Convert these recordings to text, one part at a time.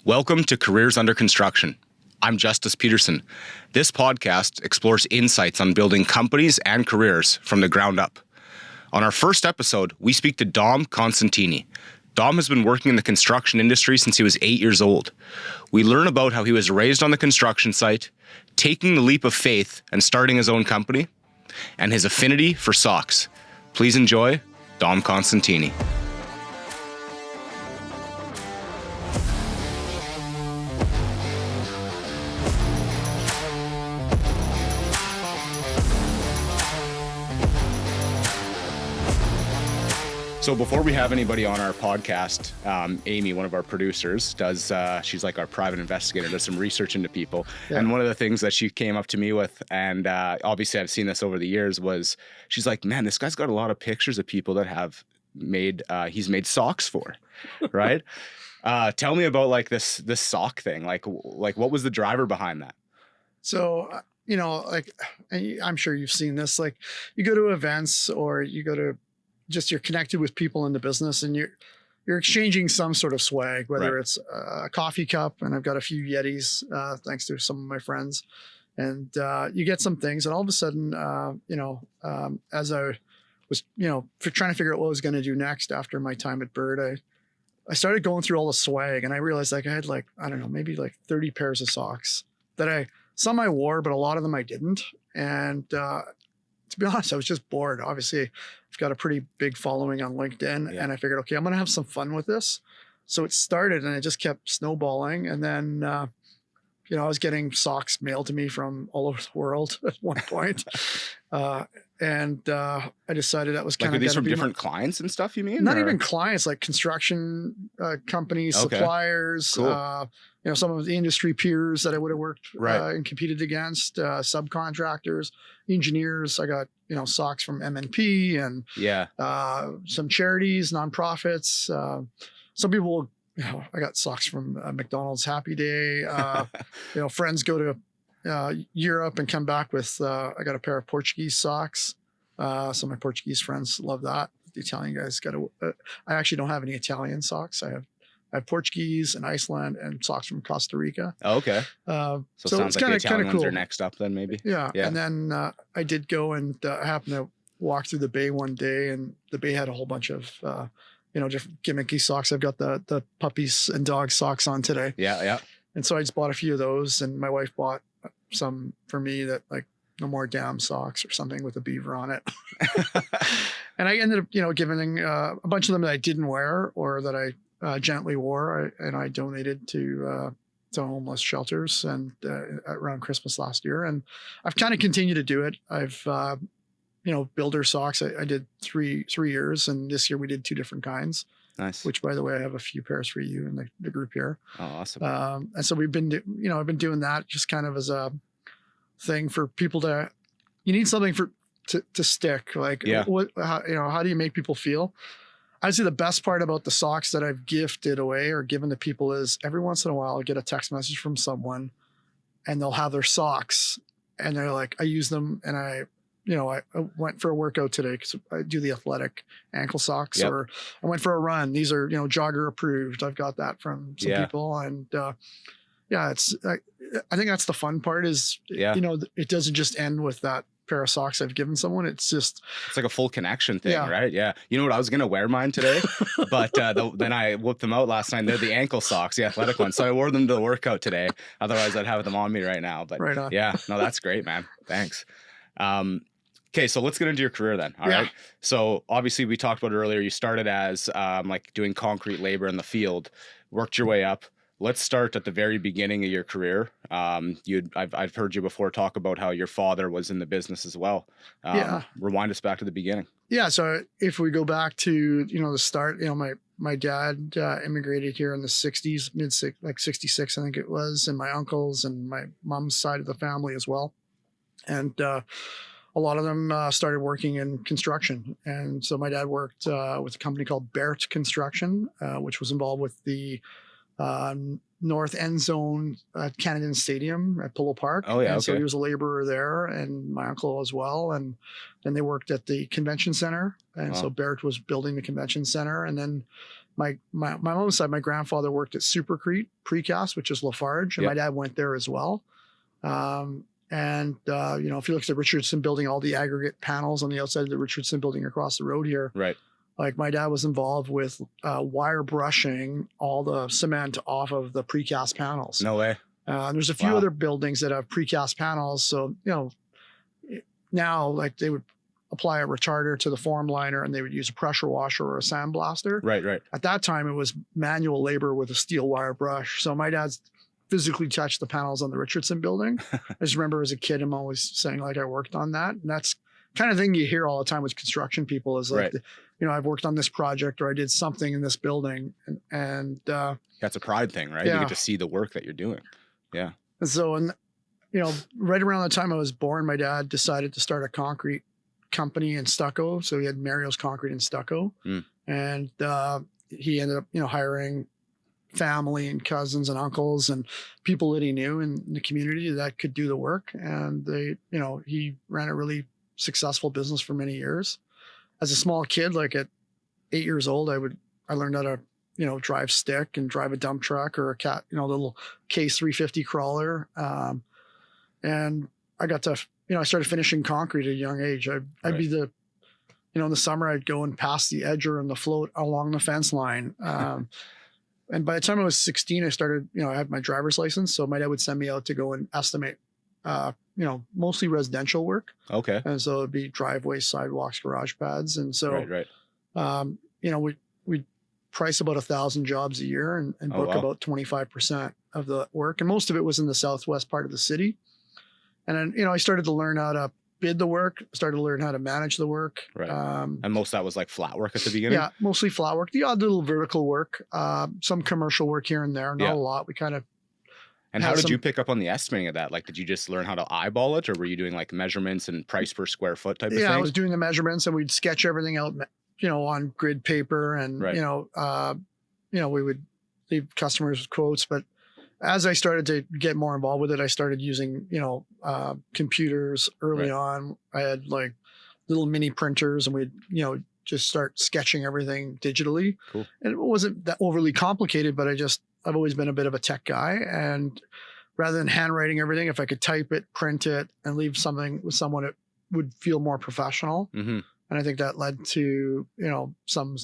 Welcome to Careers Under Construction. I'm Justice Peterson. This podcast explores insights on building companies and careers from the ground up. On our first episode, we speak to Dom Costantini. Dom has been working in the construction industry since he was 8 years old. We learn about how he was raised on the construction site, taking the leap of faith and starting his own company, and his affinity for socks. Please enjoy Dom Costantini. So before we have anybody on our podcast, Amy, one of our producers, she's like our private investigator, does some research into people. Yeah. And one of the things that she came up to me with, and obviously I've seen this over the years, was she's like, man, this guy's got a lot of pictures of people that have he's made socks for, right? Tell me about like this sock thing. Like what was the driver behind that? So, I'm sure you've seen this, like you go to events or you go to you're connected with people in the business and you're exchanging some sort of swag, whether it's a coffee cup, and I've got a few Yetis, thanks to some of my friends, and you get some things, and all of a sudden, as I was, trying to figure out what I was going to do next after my time at Bird, I started going through all the swag, and I realized I had maybe 30 pairs of socks that some I wore, but a lot of them I didn't. And to be honest, I was just bored. Obviously, I've got a pretty big following on LinkedIn, and I figured, okay, I'm going to have some fun with this. So it started, and it just kept snowballing. And then, I was getting socks mailed to me from all over the world at one point. I decided that was kind of these from different clients and stuff, you mean? Not even clients, like construction companies, suppliers, cool. Some of the industry peers that I would have worked and competed against, subcontractors, engineers. I got, socks from MNP and some charities, nonprofits. Some people, I got socks from McDonald's Happy Day. Friends go to Europe and come back with, I got a pair of Portuguese socks. Some of my Portuguese friends love that. The Italian guys I actually don't have any Italian socks. I have Portuguese and Iceland and socks from Costa Rica. Oh, okay. So it sounds like the Italian ones are next up then maybe. Yeah. And then I did go and I happened to walk through the bay one day, and the bay had a whole bunch of, different gimmicky socks. I've got the puppies and dog socks on today. Yeah. And so I just bought a few of those, and my wife bought some for me that like no more damn socks or something with a beaver on it. And I ended up, giving a bunch of them that I didn't wear or that I gently wore, and I donated to homeless shelters and around Christmas last year. And I've kind of continued to do it. I've, builder socks. I did three years, and this year we did 2 different kinds. Nice. Which, by the way, I have a few pairs for you in the group here. Oh, awesome. And so we've been, I've been doing that just kind of as a thing for people you need something to stick. Like, how do you make people feel? I'd say the best part about the socks that I've gifted away or given to people is every once in a while I get a text message from someone, and they'll have their socks, and they're like, I use them, and I went for a workout today because I do the athletic ankle socks, or I went for a run. These are, jogger approved. I've got that from some people. And I think that's the fun part is, it doesn't just end with that pair of socks I've given someone. It's like a full connection thing, right? Yeah. You know what? I was going to wear mine today, but then I whipped them out last night. They're the ankle socks, the athletic ones. So I wore them to the workout today. Otherwise I'd have them on me right now. But right on. Yeah, no, that's great, man. Thanks. Okay, so let's get into your career then. All right. So obviously we talked about earlier, you started as doing concrete labor in the field, worked your way up. Let's start at the very beginning of your career. I've heard you before talk about how your father was in the business as well. Rewind us back to the beginning. Yeah. So if we go back to, the start, my dad immigrated here in the 60s, like 66, I think it was, and my uncles and my mom's side of the family as well. And a lot of them started working in construction. And so my dad worked with a company called Bert Construction, which was involved with the north end zone at Canadian Stadium at Polo Park. Oh, yeah. And okay. So he was a laborer there, and my uncle as well. And then they worked at the convention center. And so Barrett was building the convention center. And then my mom's side, my grandfather worked at Supercrete Precast, which is Lafarge, and my dad went there as well. You know, if you look at the Richardson building, all the aggregate panels on the outside of the Richardson building across the road here, right? Like my dad was involved with wire brushing all the cement off of the precast panels. No way. There's a few other buildings that have precast panels. So, you know, now like they would apply a retarder to the form liner and they would use a pressure washer or a sandblaster. Right. At that time, it was manual labor with a steel wire brush. So my dad's physically touched the panels on the Richardson building. I just remember as a kid, I'm always saying like I worked on that. And that's kind of thing you hear all the time with construction people is like, you know, I've worked on this project or I did something in this building. And that's a pride thing, right? You get to see the work that you're doing. Yeah. And so, you know, right around the time I was born, my dad decided to start a concrete company in stucco. So he had Mario's Concrete and Stucco. And he ended up, you know, hiring family and cousins and uncles and people that he knew in the community that could do the work. And they, you know, he ran a really successful business for many years. As a small kid, like at 8 years old, I learned how to, you know, drive stick and drive a dump truck or a little Case 350 crawler. And I got to, you know, I started finishing concrete at a young age. I'd be the, you know, in the summer I'd go and pass the edger and the float along the fence line. And by the time I was 16, I started, you know, I had my driver's license. So my dad would send me out to go and estimate, you know, mostly residential work. Okay. And so it'd be driveways, sidewalks, garage pads. And so, you know, we'd price about 1,000 jobs a year and book about 25% of the work. And most of it was in the southwest part of the city. And then, you know, I started to learn how to bid the work, started to learn how to manage the work. Right. And most of that was like flat work at the beginning? Yeah, mostly flat work. The odd little vertical work, some commercial work here and there, not a lot. We kind of. And how did you pick up on the estimating of that? Like, did you just learn how to eyeball it or were you doing like measurements and price per square foot type of thing? Yeah, I was doing the measurements and we'd sketch everything out, you know, on grid paper and, you know, we would leave customers quotes. But as I started to get more involved with it, I started using, you know, computers early on. I had like little mini printers and we'd, you know, just start sketching everything digitally. Cool. And it wasn't that overly complicated, but I've always been a bit of a tech guy. And rather than handwriting everything, if I could type it, print it, and leave something with someone, it would feel more professional. And I think that led to, you know, some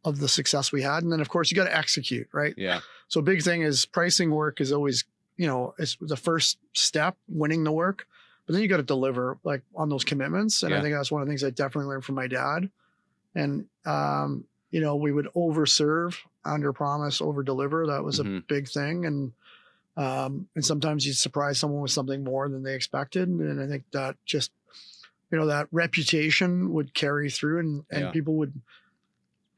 of the success we had. And then of course you got to execute, right? Yeah. So big thing is pricing work is always, you know, it's the first step, winning the work, but then you got to deliver like on those commitments. And I think that's one of the things I definitely learned from my dad. And, you know, we would overserve, under promise, over deliver. That was a big thing. And sometimes you'd surprise someone with something more than they expected. And I think that just, you know, that reputation would carry through and people would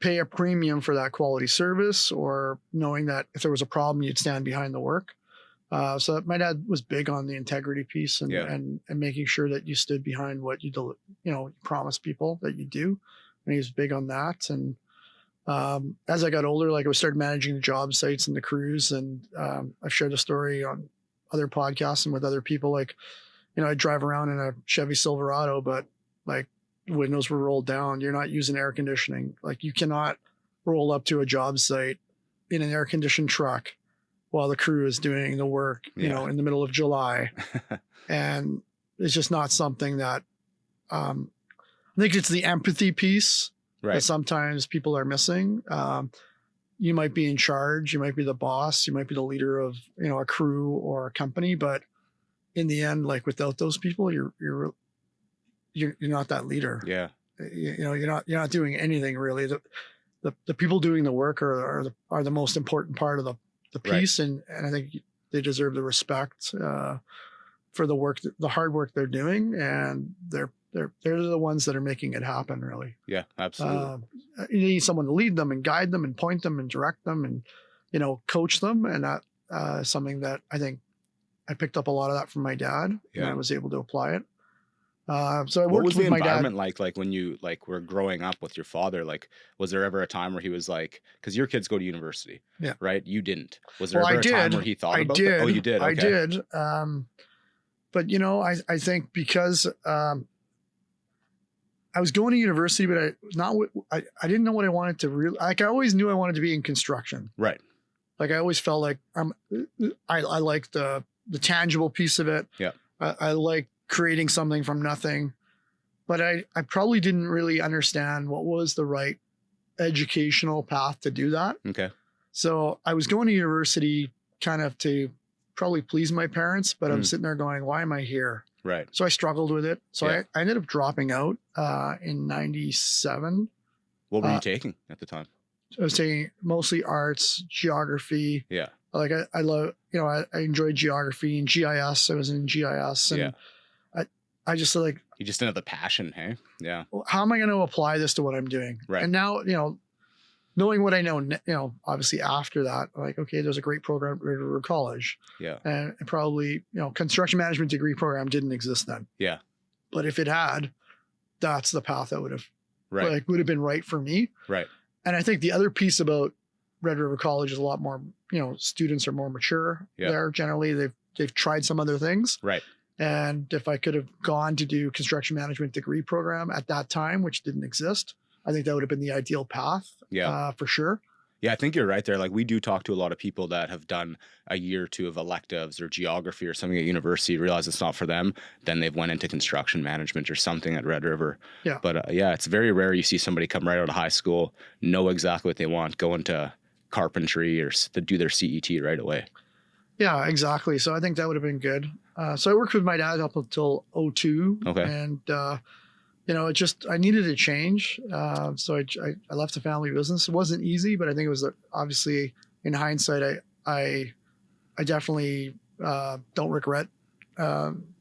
pay a premium for that quality service or knowing that if there was a problem, you'd stand behind the work. So my dad was big on the integrity piece and making sure that you stood behind what you promised people that you do. And he was big on that. And as I got older, like I started managing the job sites and the crews. And I've shared a story on other podcasts and with other people. Like, you know, I drive around in a Chevy Silverado, but like windows were rolled down. You're not using air conditioning. Like you cannot roll up to a job site in an air conditioned truck while the crew is doing the work, you know, in the middle of July. And it's just not something that, I think it's the empathy piece that sometimes people are missing. You might be in charge, you might be the boss, you might be the leader of, you know, a crew or a company, but in the end, like without those people, you're not that leader. Yeah. You know, you're not doing anything really. The people doing the work are the most important part of the piece. And I think they deserve the respect for the work, the hard work they're doing. And they're the ones that are making it happen really. Yeah, absolutely. You need someone to lead them and guide them and point them and direct them and, you know, coach them. And that is something that I think I picked up a lot of that from my dad and I was able to apply it. So I worked with my dad. What was the environment like when you were growing up with your father? Like, was there ever a time where he was like, because your kids go to university, right? You didn't. Was there ever a time where he thought about that? Oh, you did. Okay. I did. But you know, I think because I was going to university, but I didn't know what I wanted to really, like, I always knew I wanted to be in construction. Right. Like, I always felt like I like the tangible piece of it. Yeah. I like creating something from nothing, but I probably didn't really understand what was the right educational path to do that. Okay. So I was going to university kind of to probably please my parents, but I'm sitting there going, why am I here? Right. So I struggled with it. So Yeah. I ended up dropping out in 97. What were you taking at the time? I was taking mostly arts, geography. Yeah. Like I love, I enjoyed geography and GIS. I was in GIS, and Yeah. I just like, You just didn't have the passion, hey? Yeah. well, how am I going to apply this to what I'm doing? Right. And now, knowing what I know, obviously after that, like, okay, there's a great program at Red River College. Yeah. And probably, construction management degree program didn't exist then. Yeah. But if it had, that's the path that would have been right for me. Right. And I think the other piece about Red River College is a lot more, students are more mature there. Generally, they've tried some other things. Right. And if I could have gone to do construction management degree program at that time, which didn't exist, I think that would have been the ideal path. Yeah. For sure. Yeah, I think you're right there. Like, we do talk to a lot of people that have done a year or two of electives or geography or something at university, realize it's not for them. Then they've went into construction management or something at Red River. Yeah. But yeah, it's very rare you see somebody come right out of high school, know exactly what they want, go into carpentry or to do their CET right away. Yeah, exactly. So I think that would have been good. So I worked with my dad up until 2002. Okay. And, I needed a change. So I left the family business. It wasn't easy, but I think it was obviously, in hindsight, I definitely don't regret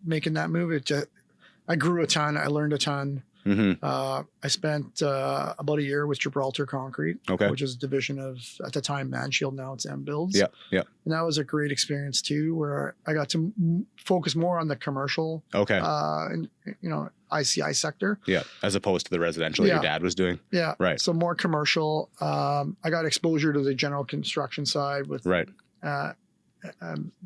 making that move. I grew a ton. I learned a ton. Mm-hmm. I spent about a year with Gibraltar Concrete, which is a division of, at the time, Mansfield. Now it's M Builds. Yeah, yeah. And that was a great experience too, where I got to focus more on the commercial, and ICI sector. Yeah, as opposed to the residential that your dad was doing. Yeah, right. So more commercial. I got exposure to the general construction side with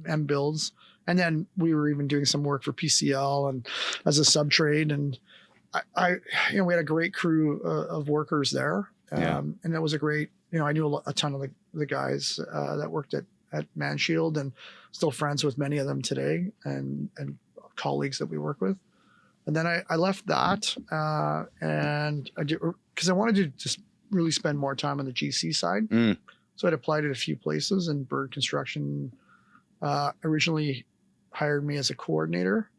M Builds, and then we were even doing some work for PCL and as a sub trade and. We had a great crew of workers there. And that was a great, I knew a ton of the guys that worked at Mansfield, and still friends with many of them today and colleagues that we work with. And then I left that and I did, because I wanted to just really spend more time on the GC side. So I'd applied at a few places, and Bird Construction originally hired me as a coordinator.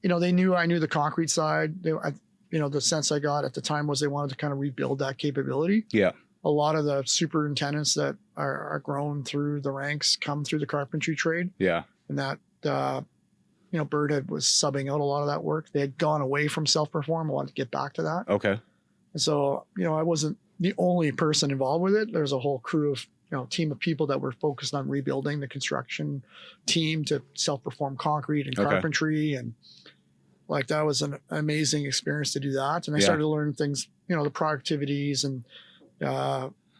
They knew I knew the concrete side. The sense I got at the time was they wanted to kind of rebuild that capability. Yeah. A lot of the superintendents that are grown through the ranks come through the carpentry trade. Yeah. And that, Bird was subbing out a lot of that work. They had gone away from self-perform, wanted to get back to that. Okay. And so, I wasn't the only person involved with it. There's a whole crew of, team of people that were focused on rebuilding the construction team to self-perform concrete and carpentry. And like, that was an amazing experience to do that. And I started to learn things, the productivities, and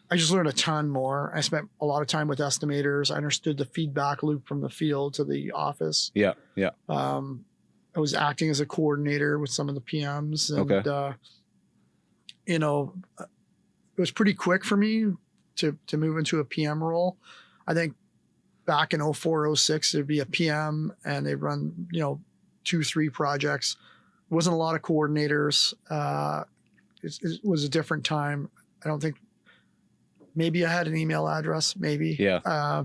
I just learned a ton more. I spent a lot of time with estimators. I understood the feedback loop from the field to the office. Yeah. Yeah. I was acting as a coordinator with some of the PMs, and, it was pretty quick for me to move into a PM role. I think back in 04, 06, there'd be a PM and they'd run, 2-3 projects. There wasn't a lot of coordinators. It was a different time. I don't think, maybe I had an email address, maybe. Yeah.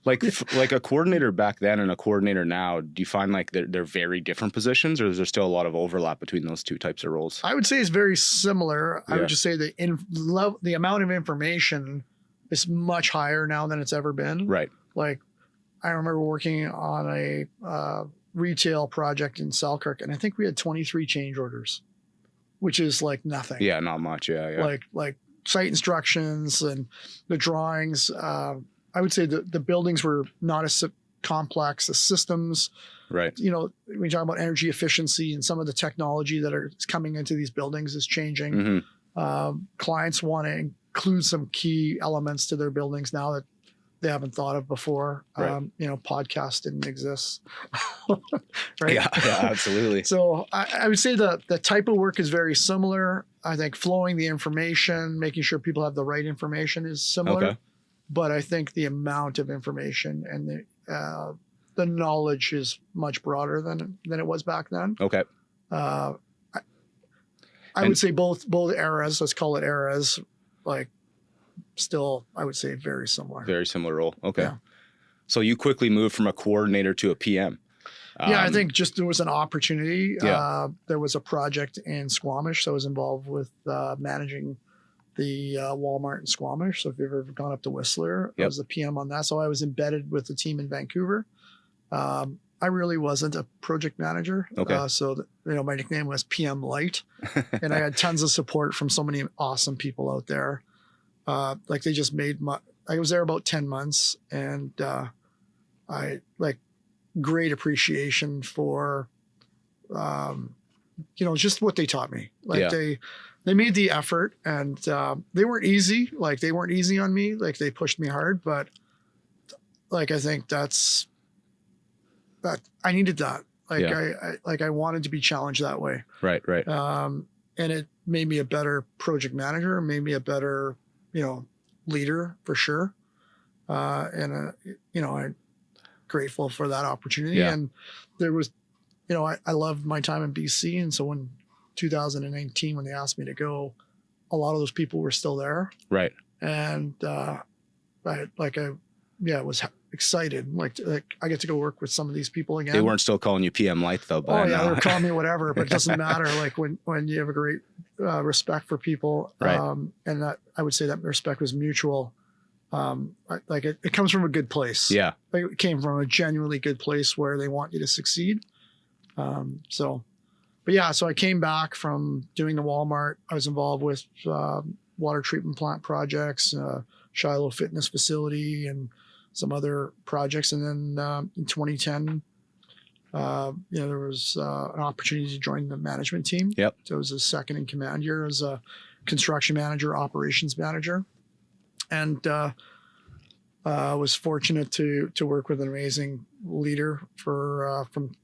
Like a coordinator back then and a coordinator now, do you find like they're very different positions, or is there still a lot of overlap between those two types of roles? I would say it's very similar. I would just say the amount of information is much higher now than it's ever been. Right. Like, I remember working on a retail project in Selkirk, and I think we had 23 change orders, which is like nothing. Yeah, not much. Yeah. Like site instructions and the drawings. I would say the buildings were not as complex. The systems, right? When you talk about energy efficiency and some of the technology that is coming into these buildings is changing. Mm-hmm. Clients want to include some key elements to their buildings now that they haven't thought of before. Right. You know, podcast didn't exist. Right. Yeah, absolutely. So I would say the type of work is very similar. I think flowing the information, making sure people have the right information is similar. Okay. But I think the amount of information and the knowledge is much broader than it was back then. Okay. I would say both eras, let's call it eras, like still, I would say very similar. Very similar role. Okay. Yeah. So you quickly moved from a coordinator to a PM. Yeah, I think just there was an opportunity. Yeah. There was a project in Squamish, so I was involved with managing the Walmart in Squamish. So if you've ever gone up to Whistler, I was the PM on that. So I was embedded with the team in Vancouver. I really wasn't a project manager. Okay. So my nickname was PM Light, and I had tons of support from so many awesome people out there. Like they just made I was there about 10 months, and I like great appreciation for, just what they taught me. Like they made the effort, and they weren't easy. Like they weren't easy on me. Like they pushed me hard, but like I think that I needed that. Like I wanted to be challenged that way. Right. And it made me a better project manager, made me a better, leader for sure. I'm grateful for that opportunity. Yeah. And there was, I loved my time in BC. And so when 2019, when they asked me to go, a lot of those people were still there. Right. And I was excited. Like I get to go work with some of these people again. They weren't still calling you PM Light though. But they were calling me whatever, but it doesn't matter. Like when you have a great respect for people, right. And that I would say that respect was mutual. It comes from a good place. Yeah. Like it came from a genuinely good place where they want you to succeed. So I came back from doing the Walmart. I was involved with water treatment plant projects, Shiloh fitness facility, and some other projects. And then in 2010, there was an opportunity to join the management team. Yep. So it was a second in command year as a construction manager, operations manager. And was fortunate to work with an amazing leader from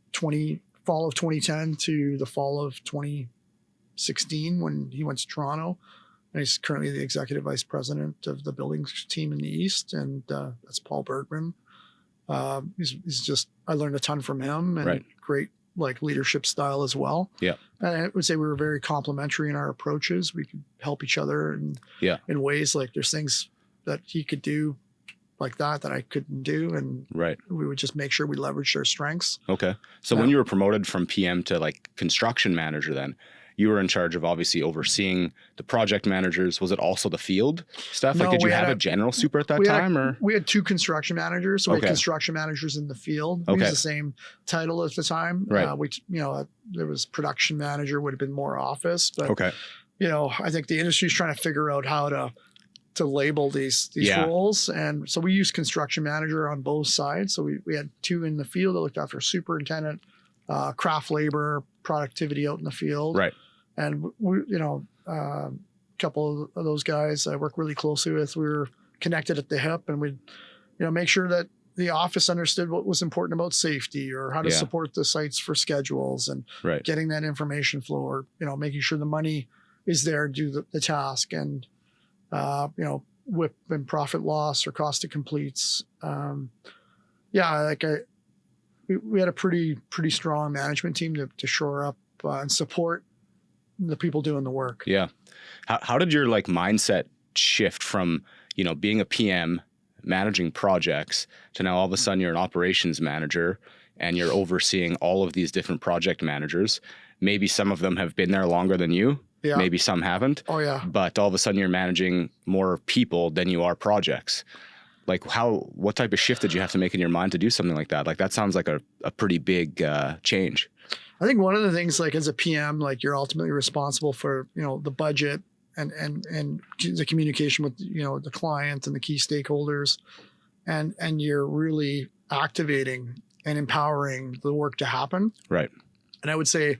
fall of 2010 to the fall of 2016 when he went to Toronto. And he's currently the executive vice president of the buildings team in the East, and that's Paul Bergman. He's just, I learned a ton from him, and great leadership style as well. Yeah, and I would say we were very complementary in our approaches. We could help each other in ways, like there's things that he could do like that I couldn't do, and we would just make sure we leveraged our strengths. Okay, so when you were promoted from PM to construction manager, then you were in charge of obviously overseeing the project managers. Was it also the field stuff? No, did you have a general super at that time? Or we had two construction managers. So we had construction managers in the field. We used the same title at the time. Right. There was production manager, would have been more office. But I think the industry is trying to figure out how to label these roles. And so we used construction manager on both sides. So we had two in the field that looked after superintendent, craft labor, productivity out in the field. Right. And we, a couple of those guys I work really closely with, we were connected at the hip, and we'd, make sure that the office understood what was important about safety, or how to support the sites for schedules, and getting that information flow, or, making sure the money is there to do the task, and, WIP and profit loss or cost of completes. We had a pretty strong management team to shore up and support the people doing the work. Yeah. How did your mindset shift from, being a PM, managing projects, to now all of a sudden you're an operations manager and you're overseeing all of these different project managers? Maybe some of them have been there longer than you. Yeah. Maybe some haven't. Oh yeah. But all of a sudden you're managing more people than you are projects. What type of shift did you have to make in your mind to do something like that? That sounds like a pretty big change. I think one of the things, as a PM, you're ultimately responsible for, the budget and the communication with, the client and the key stakeholders, and you're really activating and empowering the work to happen. Right. And I would say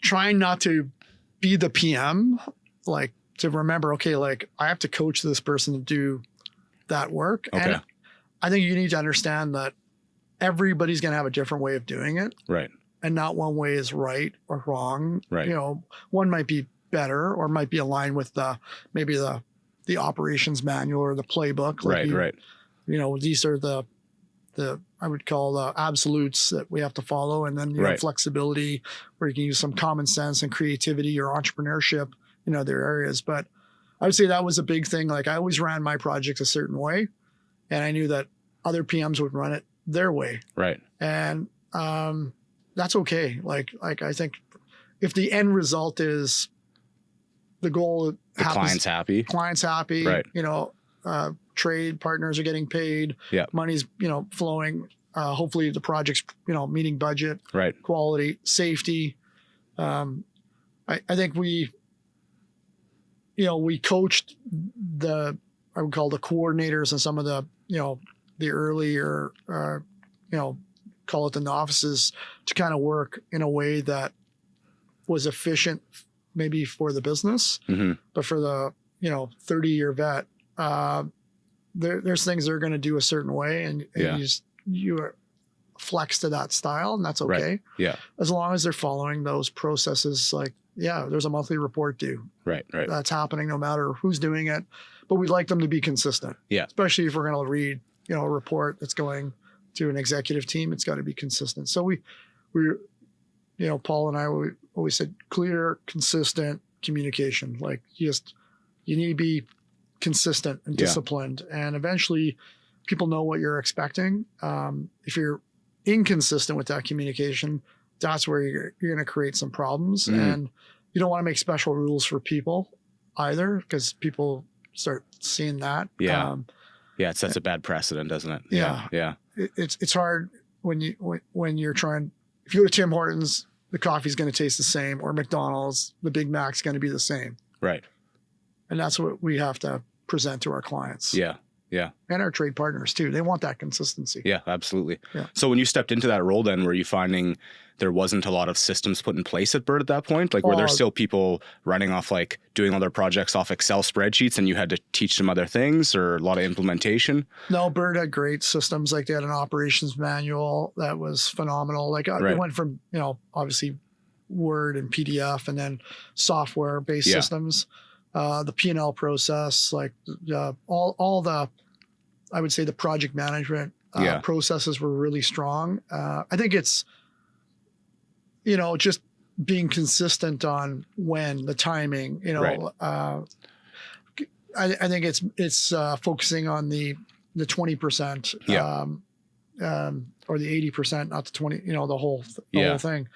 trying not to be the PM, to remember, I have to coach this person to do that work. Okay. I think you need to understand that everybody's going to have a different way of doing it. Right. And not one way is right or wrong. Right. You know, one might be better or might be aligned with maybe the operations manual or the playbook. Like right. You know, these are the I would call the absolutes that we have to follow. And then you have flexibility where you can use some common sense and creativity or entrepreneurship in other areas. But I would say that was a big thing. Like I always ran my projects a certain way, and I knew that other PMs would run it their way. Right. And that's okay. Like I think if the end result is the goal, client's happy, right. You know, trade partners are getting paid. Yeah. Money's, you know, flowing. Hopefully the project's, you know, meeting budget, right. Quality, safety. I think we coached I would call the coordinators and some of the, you know, the earlier, you know, call it the novices to kind of work in a way that was efficient maybe for the business, but for the, you know, 30-year vet, there's things they're going to do a certain way, and you flex to that style, and that's okay. Right. Yeah. As long as they're following those processes, like, there's a monthly report due. Right. That's happening no matter who's doing it, but we'd like them to be consistent. Yeah. Especially if we're going to read, you know, a report that's going to an executive team, it's got to be consistent. So we, you know, Paul and I, we always said clear, consistent communication. Like you need to be consistent and disciplined, and eventually people know what you're expecting. If you're inconsistent with that communication, that's where you're going to create some problems. And you don't want to make special rules for people either, because people start seeing that. Yeah. It sets a bad precedent, doesn't it? Yeah. It's hard when you're trying, if you go to Tim Hortons, the coffee's going to taste the same, or McDonald's, the Big Mac's going to be the same. Right. And that's what we have to present to our clients. Yeah. And our trade partners too. They want that consistency. Yeah, absolutely. Yeah. So when you stepped into that role, then were you finding there wasn't a lot of systems put in place at Bird at that point? Like, were there still people running off, like doing all their projects off Excel spreadsheets, and you had to teach them other things, or a lot of implementation? No, Bird had great systems. Like they had an operations manual that was phenomenal. Like it went from, you know, obviously Word and PDF, and then software based systems. The P&L process, like all the, I would say the project management processes were really strong. I think it's, you know, just being consistent on when, the timing, you know, I think it's focusing on the 20%, or the 80%, not the 20, you know, the whole thing.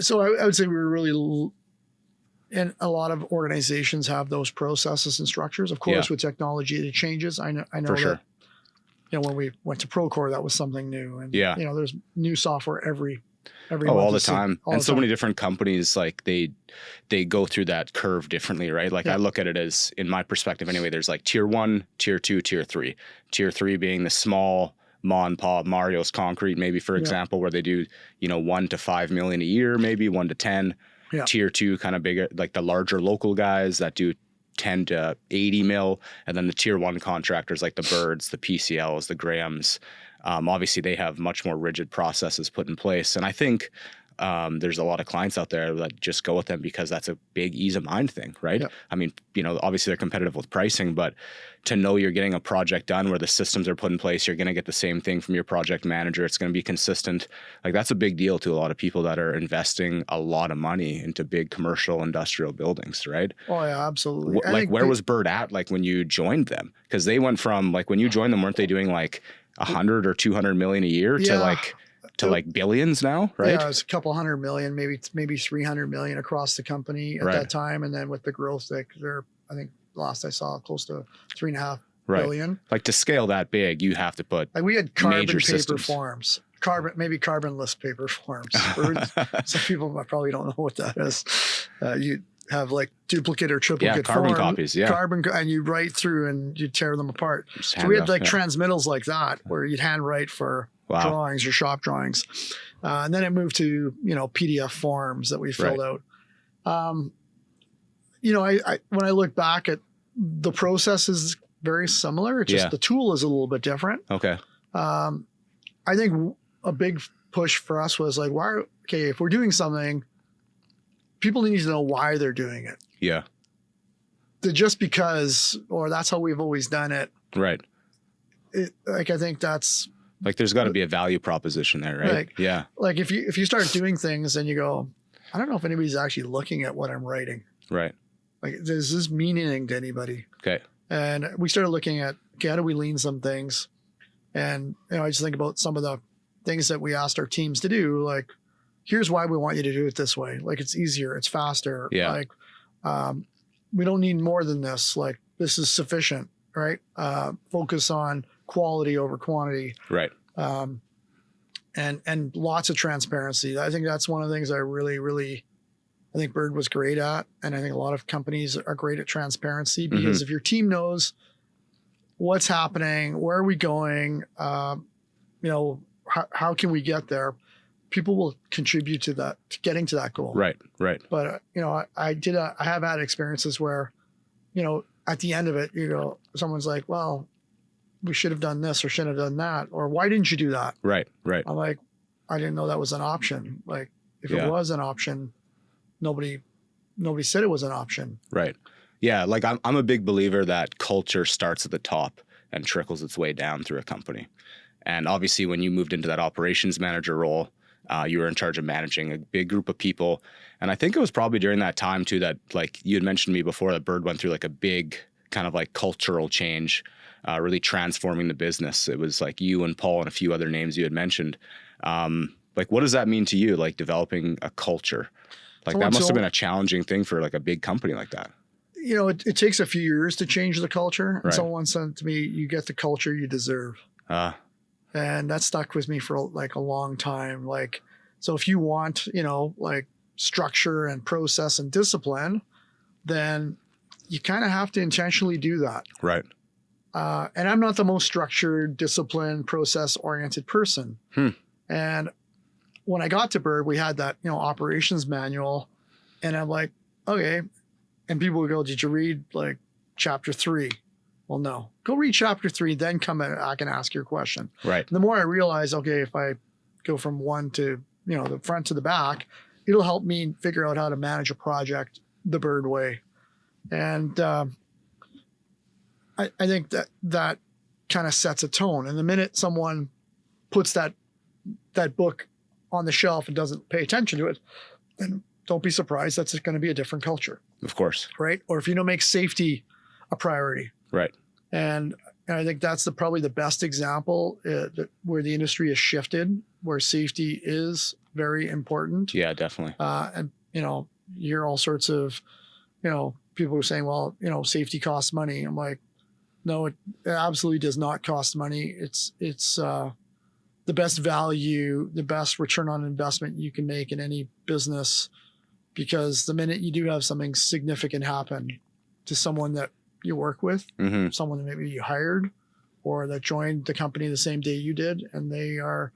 So I would say we were really, and a lot of organizations have those processes and structures. Of course, with technology, it changes. I know For sure. that, you know, when we went to Procore, that was something new. And, you know, there's new software every month. All the time. And so many different companies, like they go through that curve differently, right? Like I look at it as, in my perspective anyway, there's like tier 1, tier 2, tier 3. Tier 3 being the small ma and pa, Mario's Concrete, maybe, for example, where they do, you know, 1 to 5 million a year, maybe 1 to 10. Tier 2, kind of bigger, like the larger local guys that do 10 to 80 mil. And then the tier 1 contractors, like the Birds, the PCLs, the Grahams. Obviously, they have much more rigid processes put in place. And I think there's a lot of clients out there that just go with them because that's a big ease of mind thing, right? I mean, you know, obviously they're competitive with pricing, but to know you're getting a project done where the systems are put in place, you're going to get the same thing from your project manager. It's going to be consistent. Like, that's a big deal to a lot of people that are investing a lot of money into big commercial industrial buildings, right? Oh yeah, absolutely. Like, where was Bird at, like, when you joined them? Because they went from, like, when you joined them, weren't they doing like 100 or 200 million a year to like billions now, right? Yeah, it's a couple hundred million, maybe 300 million across the company at that time. And then with the growth, they're, I think last I saw, close to 3.5 billion. Like, to scale that big, you have to put, like, we had carbon paper systems. Forms, maybe carbonless paper forms. Some people probably don't know what that is. You have like duplicate or triplicate carbon copies, and you write through and you tear them apart. So we had like transmittals like that, where you'd handwrite for drawings or shop drawings. And then it moved to, you know, PDF forms that we filled out. You know, I when I look back at the processes very similar. It's just the tool is a little bit different. Okay. I think a big push for us was like, if we're doing something, people need to know why they're doing it. Yeah. Just because, or that's how we've always done it. Right. I think that's like, there's got to be a value proposition there, right? Like, yeah. Like if you start doing things and you go, I don't know if anybody's actually looking at what I'm writing. Right. Like, does this mean anything to anybody? Okay. And we started looking at, okay, how do we lean some things? And, I just think about some of the things that we asked our teams to do. Like, here's why we want you to do it this way. Like, it's easier, it's faster. Yeah. Like, we don't need more than this. Like, this is sufficient, right? Focus on quality over quantity. Right. And lots of transparency. I think that's one of the things I think Bird was great at. And I think a lot of companies are great at transparency, because if your team knows what's happening, where are we going, how can we get there, people will contribute to that, to getting to that goal. Right. Right. But, I have had experiences where, at the end of it, someone's like, well, we should have done this or should have done that. Or why didn't you do that? Right. Right. I'm like, I didn't know that was an option. Like, if it was an option, nobody said it was an option. Right. Yeah. Like, I'm a big believer that culture starts at the top and trickles its way down through a company. And obviously, when you moved into that operations manager role, you were in charge of managing a big group of people. And I think it was probably during that time too, that, like, you had mentioned to me before, that Bird went through like a big kind of like cultural change, really transforming the business. It was like you and Paul and a few other names you had mentioned. Like, what does that mean to you? Like, developing a culture, like, that must have been a challenging thing for like a big company like that. It takes a few years to change the culture. Right. Someone said to me, you get the culture you deserve. And that stuck with me for like a long time. Like, so if you want, like structure and process and discipline, then you kind of have to intentionally do that. Right. And I'm not the most structured, disciplined, process-oriented person. And when I got to Bird, we had that, operations manual, and I'm like, okay. And people would go, did you read like chapter 3? Well, no. Go read chapter 3, then come back and ask your question. Right. And the more I realize, okay, if I go from one to, the front to the back, it'll help me figure out how to manage a project the Bird way. And I think that kind of sets a tone. And the minute someone puts that book on the shelf and doesn't pay attention to it, then don't be surprised that's going to be a different culture. Of course. Right. Or if you don't make safety a priority. Right. And I think that's probably the best example where the industry has shifted, where safety is very important. Yeah, definitely. And, you hear all sorts of, people are saying, well, safety costs money. I'm like, no, it absolutely does not cost money. It's the best value, the best return on investment you can make in any business, because the minute you do have something significant happen to someone that you work with, someone that maybe you hired or that joined the company the same day you did, and their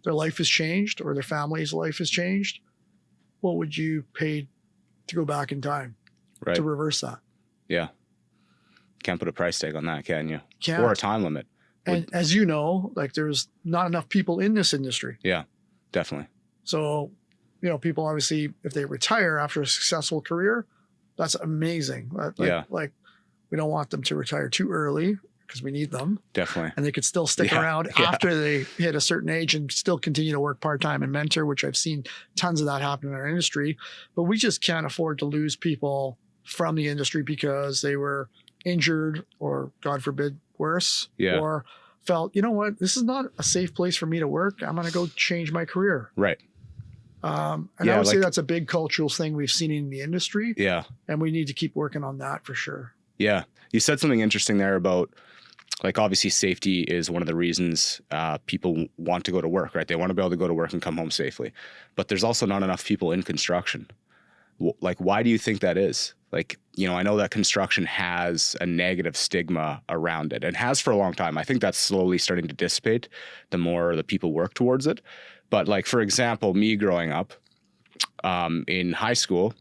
life has changed or their family's life has changed, what would you pay to go back in time to reverse that? Yeah. Can't put a price tag on that, can you? Can't. Or a time limit. And as you know, like, there's not enough people in this industry. Yeah, definitely. So, people obviously, if they retire after a successful career, that's amazing. Like, we don't want them to retire too early, because we need them. Definitely. And they could still stick around after they hit a certain age and still continue to work part-time and mentor, which I've seen tons of that happen in our industry. But we just can't afford to lose people from the industry because they were injured or, God forbid, worse, or felt, this is not a safe place for me to work. I'm going to go change my career. Right. And I would say that's a big cultural thing we've seen in the industry. Yeah. And we need to keep working on that for sure. Yeah. You said something interesting there about, like, obviously safety is one of the reasons people want to go to work, right? They want to be able to go to work and come home safely. But there's also not enough people in construction. Like, why do you think that is? Like, I know that construction has a negative stigma around it, and has for a long time. I think that's slowly starting to dissipate the more the people work towards it. But, like, for example, me growing up in high school,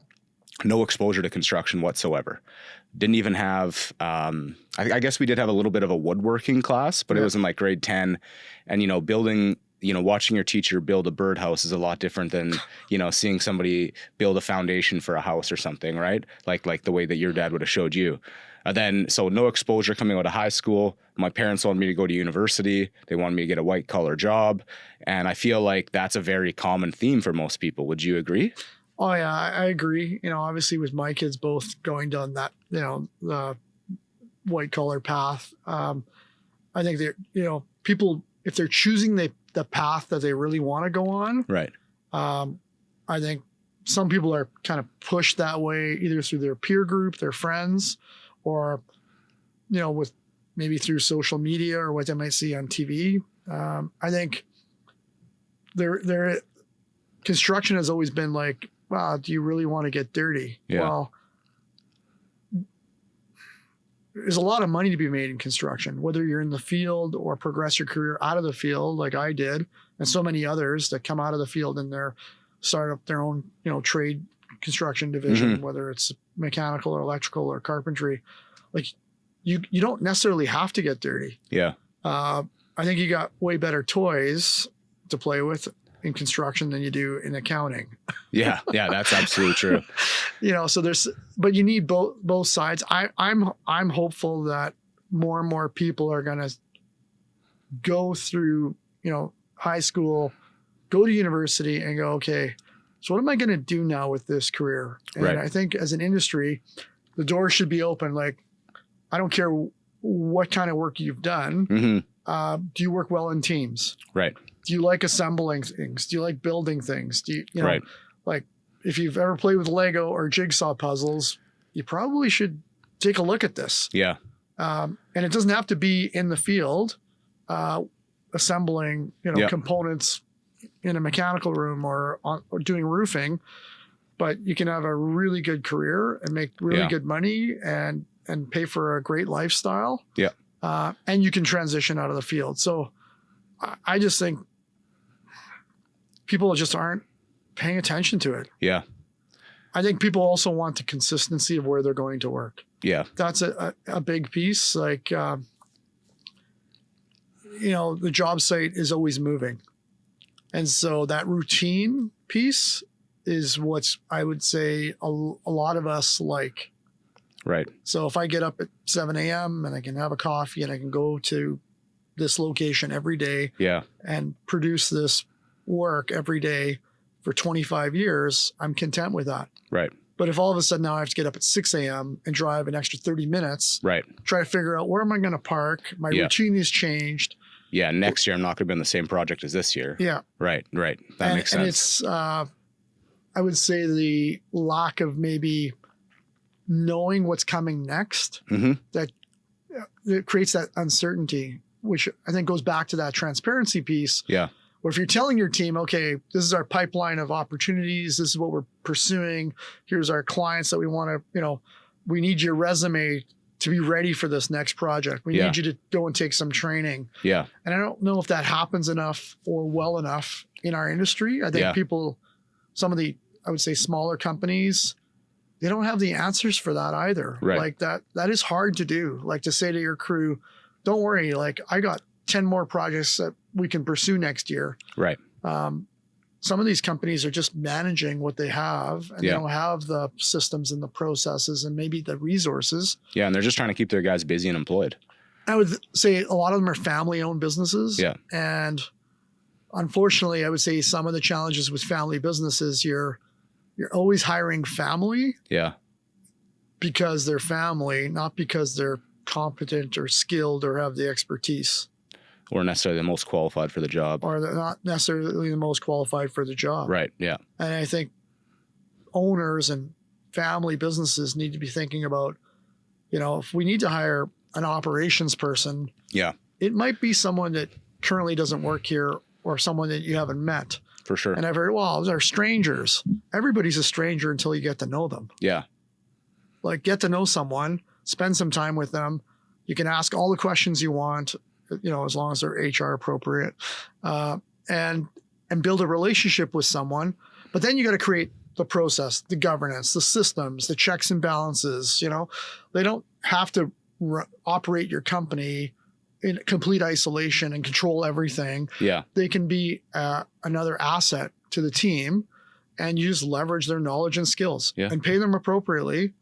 no exposure to construction whatsoever. Didn't even have I guess we did have a little bit of a woodworking class, but it was in like grade 10, and, you know, building, you know, watching your teacher build a birdhouse is a lot different than, you know, seeing somebody build a foundation for a house or something, right? Like the way that your dad would have showed you. So no exposure coming out of high school. My parents wanted me to go to university. They wanted me to get a white collar job. And I feel like that's a very common theme for most people. Would you agree? Oh yeah, I agree. You know, obviously with my kids both going down that, you know, the white collar path, I think they're, you know, people, if they're choosing the path that they really want to go on, right. I think some people are kind of pushed that way either through their peer group, their friends, or, you know, with maybe through social media or what they might see on TV. I think construction has always been like, wow, do you really want to get dirty? Yeah. Well, there's a lot of money to be made in construction, whether you're in the field or progress your career out of the field like I did, and so many others that come out of the field and start up their own, you know, trade construction division, whether it's mechanical or electrical or carpentry. Like you don't necessarily have to get dirty. Yeah. I think you got way better toys to play with in construction than you do in accounting. Yeah, that's absolutely true. You know, so but you need both sides. I'm hopeful that more and more people are going to go through, you know, high school, go to university and go, okay, so what am I going to do now with this career? And right. I think as an industry, the door should be open. Like, I don't care what kind of work you've done. Do you work well in teams? Right. Do you like assembling things? Do you like building things? Do you know, right. like if you've ever played with Lego or jigsaw puzzles, you probably should take a look at this. Yeah. And it doesn't have to be in the field, assembling, you know, components in a mechanical room or doing roofing, but you can have a really good career and make really good money and pay for a great lifestyle. Yeah. And you can transition out of the field. So I just think people just aren't paying attention to it. Yeah. I think people also want the consistency of where they're going to work. Yeah. That's a big piece. Like, you know, the job site is always moving. And so that routine piece is what's, I would say, a lot of us like. Right. So if I get up at 7 a.m. and I can have a coffee and I can go to this location every day and produce this work every day for 25 years, I'm content with that. Right. But if all of a sudden now I have to get up at 6 a.m. and drive an extra 30 minutes, try to figure out where am I going to park? My routine has changed. Yeah. Next year, I'm not going to be on the same project as this year. Yeah. Right. That makes sense. And it's, I would say the lack of maybe knowing what's coming next that it creates that uncertainty, which I think goes back to that transparency piece. Yeah. Or if you're telling your team, okay, this is our pipeline of opportunities, this is what we're pursuing, here's our clients that we want to, you know, we need your resume to be ready for this next project. We need you to go and take some training. Yeah. And I don't know if that happens enough or well enough in our industry. I think people, some of the, I would say smaller companies, they don't have the answers for that either. Right. Like that is hard to do. Like to say to your crew, don't worry, like I got 10 more projects that we can pursue next year. Right. Some of these companies are just managing what they have and they don't have the systems and the processes and maybe the resources. Yeah. And they're just trying to keep their guys busy and employed. I would say a lot of them are family owned businesses. Yeah. And unfortunately, I would say some of the challenges with family businesses, you're always hiring family. Yeah. Because they're family, not because they're competent or skilled or have the expertise. Or necessarily the most qualified for the job. Or they're not necessarily the most qualified for the job. Right. Yeah. And I think owners and family businesses need to be thinking about, you know, if we need to hire an operations person, it might be someone that currently doesn't work here or someone that you haven't met. For sure. And I've heard, well, they're strangers. Everybody's a stranger until you get to know them. Yeah. Like get to know someone, spend some time with them. You can ask all the questions you want, you know, as long as they're HR appropriate, and build a relationship with someone. But then you got to create the process, the governance, the systems, the checks and balances. You know, they don't have to operate your company in complete isolation and control everything. Yeah. They can be another asset to the team, and you just leverage their knowledge and skills and pay them appropriately.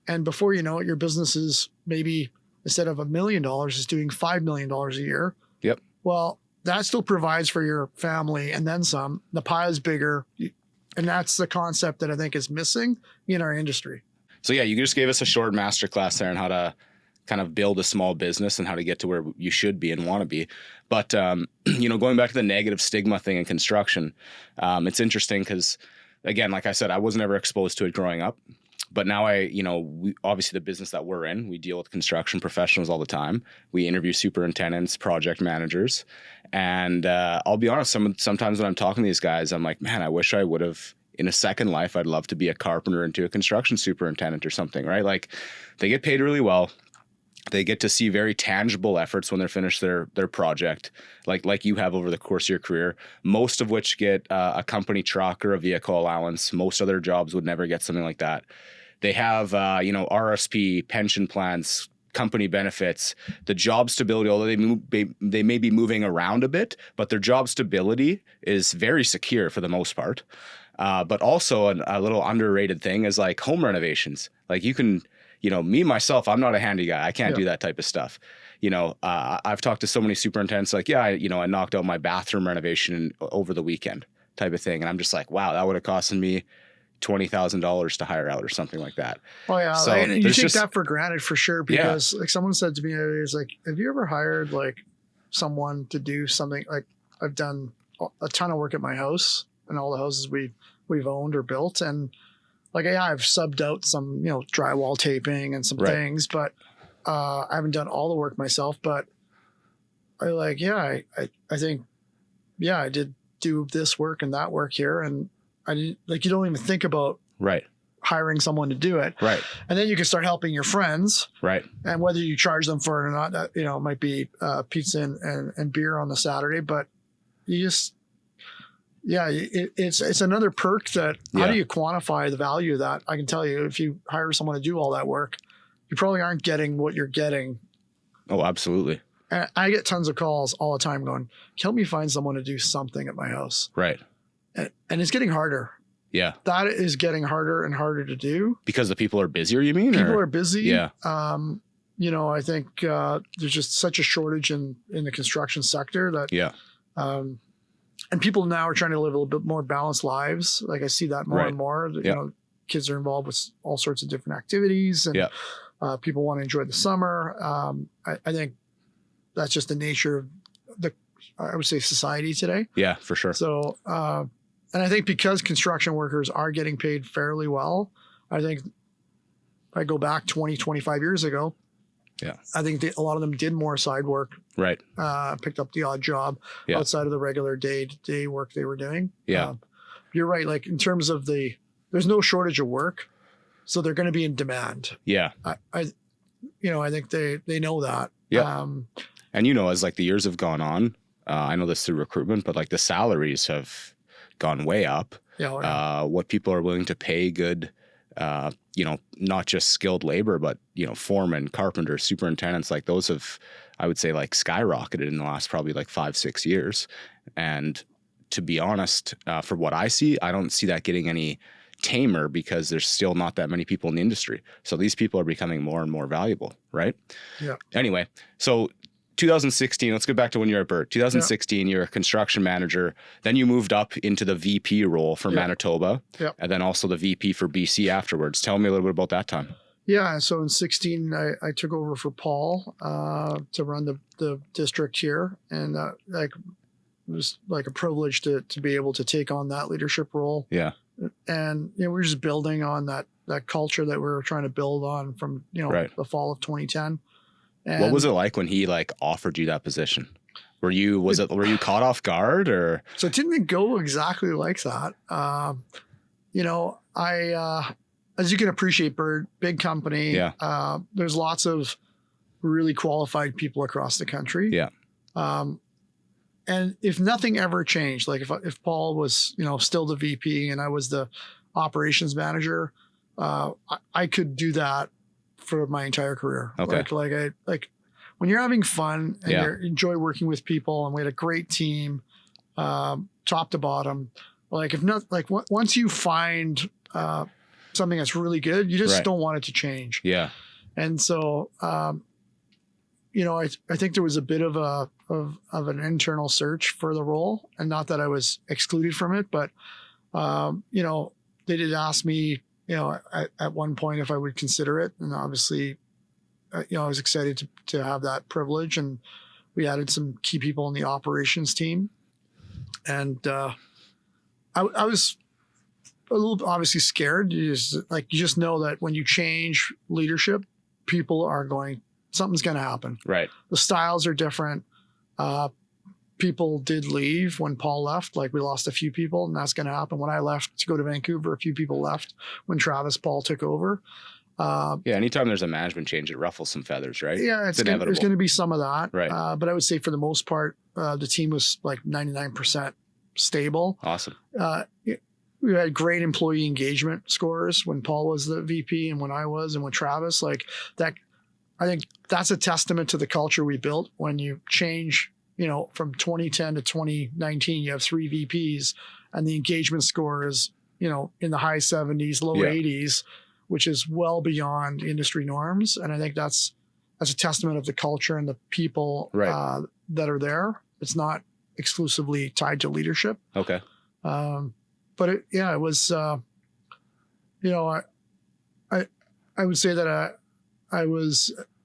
And before you know it, your business is maybe, instead of $1 million, is doing $5 million a year. Yep. Well, that still provides for your family and then some. The pie is bigger. And that's the concept that I think is missing in our industry. So yeah, you just gave us a short masterclass there on how to kind of build a small business and how to get to where you should be and want to be. But, going back to the negative stigma thing in construction, it's interesting because, again, like I said, I was never exposed to it growing up. But now we obviously the business that we're in, we deal with construction professionals all the time. We interview superintendents, project managers. And I'll be honest, sometimes when I'm talking to these guys, I'm like, man, I wish I would have, in a second life, I'd love to be a carpenter into a construction superintendent or something, right? Like, they get paid really well. They get to see very tangible efforts when they're finished their project, like you have over the course of your career, most of which get a company truck or a vehicle allowance. Most other jobs would never get something like that. They have, RSP, pension plans, company benefits, the job stability, although they may be moving around a bit, but their job stability is very secure for the most part. But also a little underrated thing is like home renovations. Like you can, me, myself, I'm not a handy guy. I can't do that type of stuff. I've talked to so many superintendents like, I knocked out my bathroom renovation over the weekend type of thing. And I'm just like, wow, that would have costed me $20,000 to hire out or something like that. Oh yeah. So and you take that for granted for sure, because like someone said to me, it was like, have you ever hired like someone to do something? Like, I've done a ton of work at my house and all the houses we've owned or built. And like, I've subbed out some, drywall taping and some things, but I haven't done all the work myself. But I think, I did do this work and that work here. And I didn't, like, you don't even think about hiring someone to do it. Right. And then you can start helping your friends. Right. And whether you charge them for it or not, that, it might be pizza and beer on the Saturday, but you just, it's another perk that, how do you quantify the value of that? I can tell you, if you hire someone to do all that work, you probably aren't getting what you're getting. Oh, absolutely. And I get tons of calls all the time going, help me find someone to do something at my house. Right. And it's getting harder. Yeah. That is getting harder and harder to do. Because the people are busier, you mean? People are busy. Yeah. I think there's just such a shortage in the construction sector that, and people now are trying to live a little bit more balanced lives. Like, I see that more and more. Kids are involved with all sorts of different activities, and people want to enjoy the summer. I think that's just the nature of I would say, society today. Yeah, for sure. So, and I think because construction workers are getting paid fairly well, I think if I go back 20, 25 years ago, I think a lot of them did more side work. Right. Picked up the odd job outside of the regular day-to-day work they were doing. Yeah. You're right. Like, in terms of there's no shortage of work, so they're going to be in demand. Yeah. I think they know that. Yeah. And as like the years have gone on, I know this through recruitment, but like the salaries have gone way up. Yeah. What people are willing to pay good, not just skilled labor, but, foremen, carpenters, superintendents, like those have, I would say, like skyrocketed in the last probably like 5-6 years. And to be honest, for what I see, I don't see that getting any tamer, because there's still not that many people in the industry. So these people are becoming more and more valuable. Right. Yeah. Anyway, so 2016, let's go back to when you were at Burt. 2016, you're a construction manager. Then you moved up into the VP role for Manitoba, and then also the VP for BC afterwards. Tell me a little bit about that time. Yeah, so in 16, I took over for Paul to run the district here, and it was like a privilege to be able to take on that leadership role. Yeah, and we're just building on that culture that we were trying to build on from the fall of 2010. And what was it like when he offered you that position? Were you caught off guard, or? So it didn't go exactly like that. As you can appreciate, Bird, big company. Yeah. There's lots of really qualified people across the country. Yeah. And if nothing ever changed, like if Paul was, still the VP and I was the operations manager, I could do that for my entire career. Okay. Like when you're having fun and Yeah. you enjoy working with people, and we had a great team, top to bottom. Like if not, like once you find something that's really good, you just Right. don't want it to change. Yeah. And so, you know, I think there was a bit of an internal search for the role, and not that I was excluded from it, but you know, they did ask me, you know, at one point if I would consider it, and obviously, you know, I was excited to have that privilege, and we added some key people in the operations team, and I was a little obviously scared. You just know that when you change leadership, something's going to happen. Right. The styles are different. People did leave when Paul left. Like we lost a few people, and that's going to happen. When I left to go to Vancouver, a few people left when Paul took over. Yeah. Anytime there's a management change, it ruffles some feathers, right? Yeah, it's inevitable. There's going to be some of that. Right. But I would say for the most part, the team was like 99% stable. Awesome. We had great employee engagement scores when Paul was the VP and when I was, and when Travis, like that. I think that's a testament to the culture we built. When you change, you know, from 2010 to 2019, you have 3 VPs, and the engagement score is, you know, in the high 70s, low 80s, which is well beyond industry norms. And I think that's a testament of the culture and the people that are there. It's not exclusively tied to leadership. Okay. But it was, you know, I would say that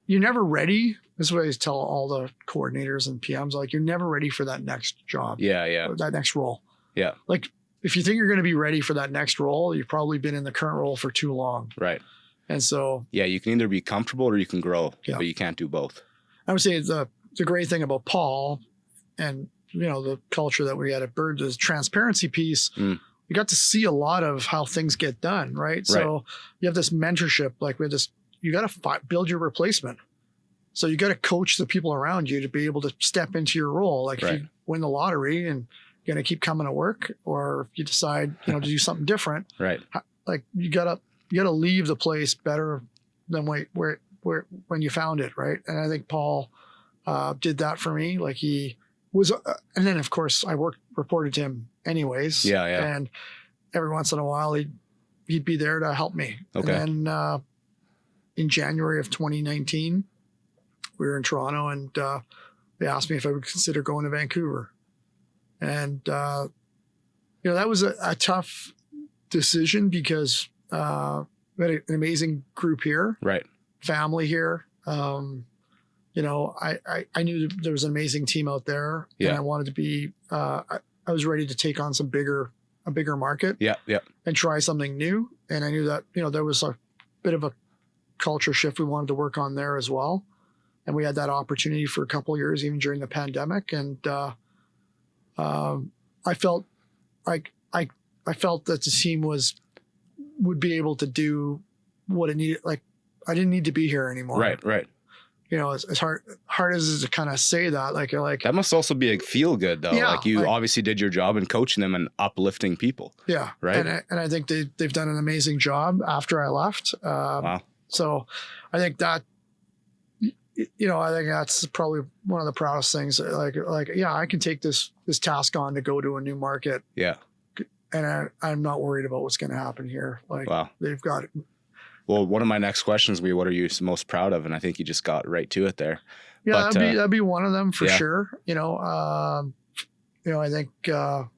you're never ready. This is what I tell all the coordinators and PMs, like, you're never ready for that next job. Yeah. Yeah. Or that next role. Yeah. Like if you think you're going to be ready for that next role, you've probably been in the current role for too long. Right. And so, yeah, you can either be comfortable or you can grow, but you can't do both. I would say the great thing about Paul and, you know, the culture that we had at Bird is transparency piece. You got to see a lot of how things get done. Right. So you have this mentorship, like we had this, you got to build your replacement. So you got to coach the people around you to be able to step into your role. Like if you win the lottery and you're going to keep coming to work, or if you decide, you know, to do something different, like you got to leave the place better than where when you found it. Right. And I think Paul did that for me. Like he was, and then of course I reported to him anyways. Yeah. And every once in a while he'd be there to help me. Okay. And then, in January of 2019, we were in Toronto, and they asked me if I would consider going to Vancouver. And, you know, that was a tough decision because we had an amazing group here, family here. You know, I knew there was an amazing team out there, and I wanted to be, I was ready to take on a bigger market and try something new. And I knew that, you know, there was a bit of a culture shift we wanted to work on there as well. And we had that opportunity for a couple of years, even during the pandemic. And I felt like I felt that the team would be able to do what it needed. Like I didn't need to be here anymore. Right. You know, as hard as it is to kind of say that, like that must also be like feel good though. Yeah, like you obviously did your job in coaching them and uplifting people. Yeah. Right. And I think they've done an amazing job after I left. Wow. So I think that, you know, I think that's probably one of the proudest things. Like, yeah, I can take this task on to go to a new market. Yeah. And I'm not worried about what's going to happen here. Like, they've got it. Well, one of my next questions will be, what are you most proud of? And I think you just got right to it there. Yeah, but, that'd be one of them for sure. You know, I think to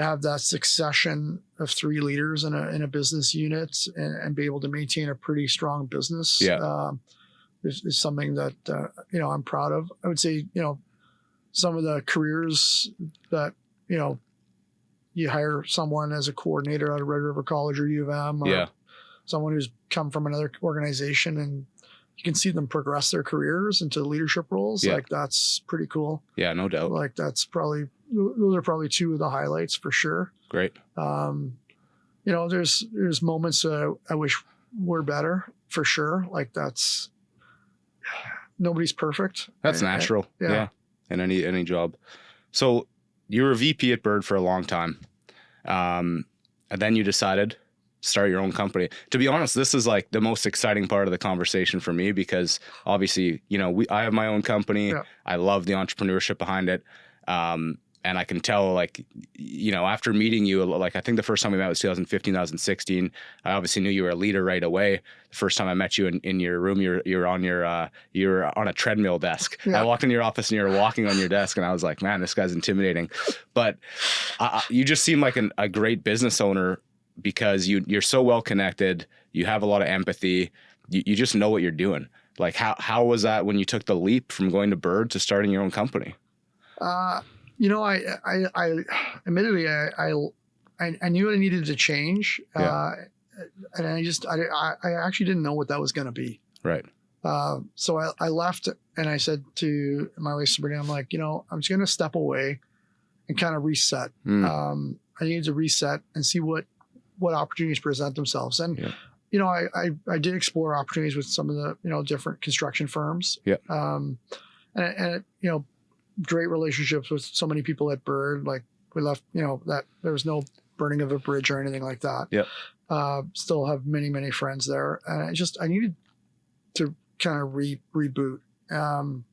have that succession of 3 leaders in a business unit and be able to maintain a pretty strong business is something that, you know, I'm proud of. I would say, you know, some of the careers that, you know, you hire someone as a coordinator out of Red River College or U of M, or someone who's come from another organization, and you can see them progress their careers into leadership roles. Like that's pretty cool. Yeah, no doubt. Like those are probably 2 of the highlights for sure. Great. You know, there's moments that I wish were better for sure. Like nobody's perfect. That's natural. Yeah. In any job. So you were a VP at Bird for a long time. And then you decided start your own company. To be honest, this is like the most exciting part of the conversation for me, because obviously, you know, I have my own company. Yeah. I love the entrepreneurship behind it. And I can tell, like, you know, after meeting you, like, I think the first time we met was 2015, 2016. I obviously knew you were a leader right away. The first time I met you in your room, you're on a treadmill desk. Yeah. I walked into your office and you were walking on your desk, and I was like, man, this guy's intimidating. But you just seem like a great business owner, because you're so well connected. You have a lot of empathy. You just know what you're doing. Like, how was that when you took the leap from going to Bird to starting your own company? You know, I admittedly, I knew I needed to change. Yeah. And I actually didn't know what that was going to be. Right. So I left, and I said to my wife, Sabrina, I'm like, you know, I'm just going to step away and kind of reset. I needed to reset and see what opportunities present themselves. And, yeah. you know, I did explore opportunities with some of the, you know, different construction firms. Yeah. And you know, great relationships with so many people at Bird. Like, we left, you know, that there was no burning of a bridge or anything like that. Yeah. Still have many friends there. And I needed to kind of reboot. And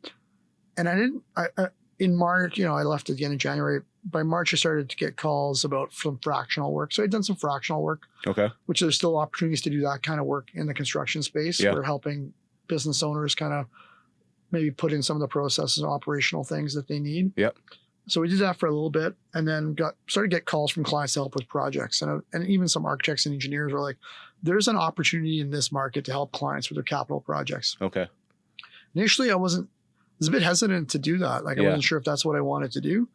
in March, you know, I left at the end of January. By March, I started to get calls about some fractional work. So I'd done some fractional work. Okay. Which there's still opportunities to do that kind of work in the construction space. Yeah. We're helping business owners kind of maybe put in some of the processes and operational things that they need. Yep. So we did that for a little bit, and then started to get calls from clients to help with projects. And even some architects and engineers were like, there's an opportunity in this market to help clients with their capital projects. Okay. Initially, I was a bit hesitant to do that. Like, I wasn't sure if that's what I wanted to do.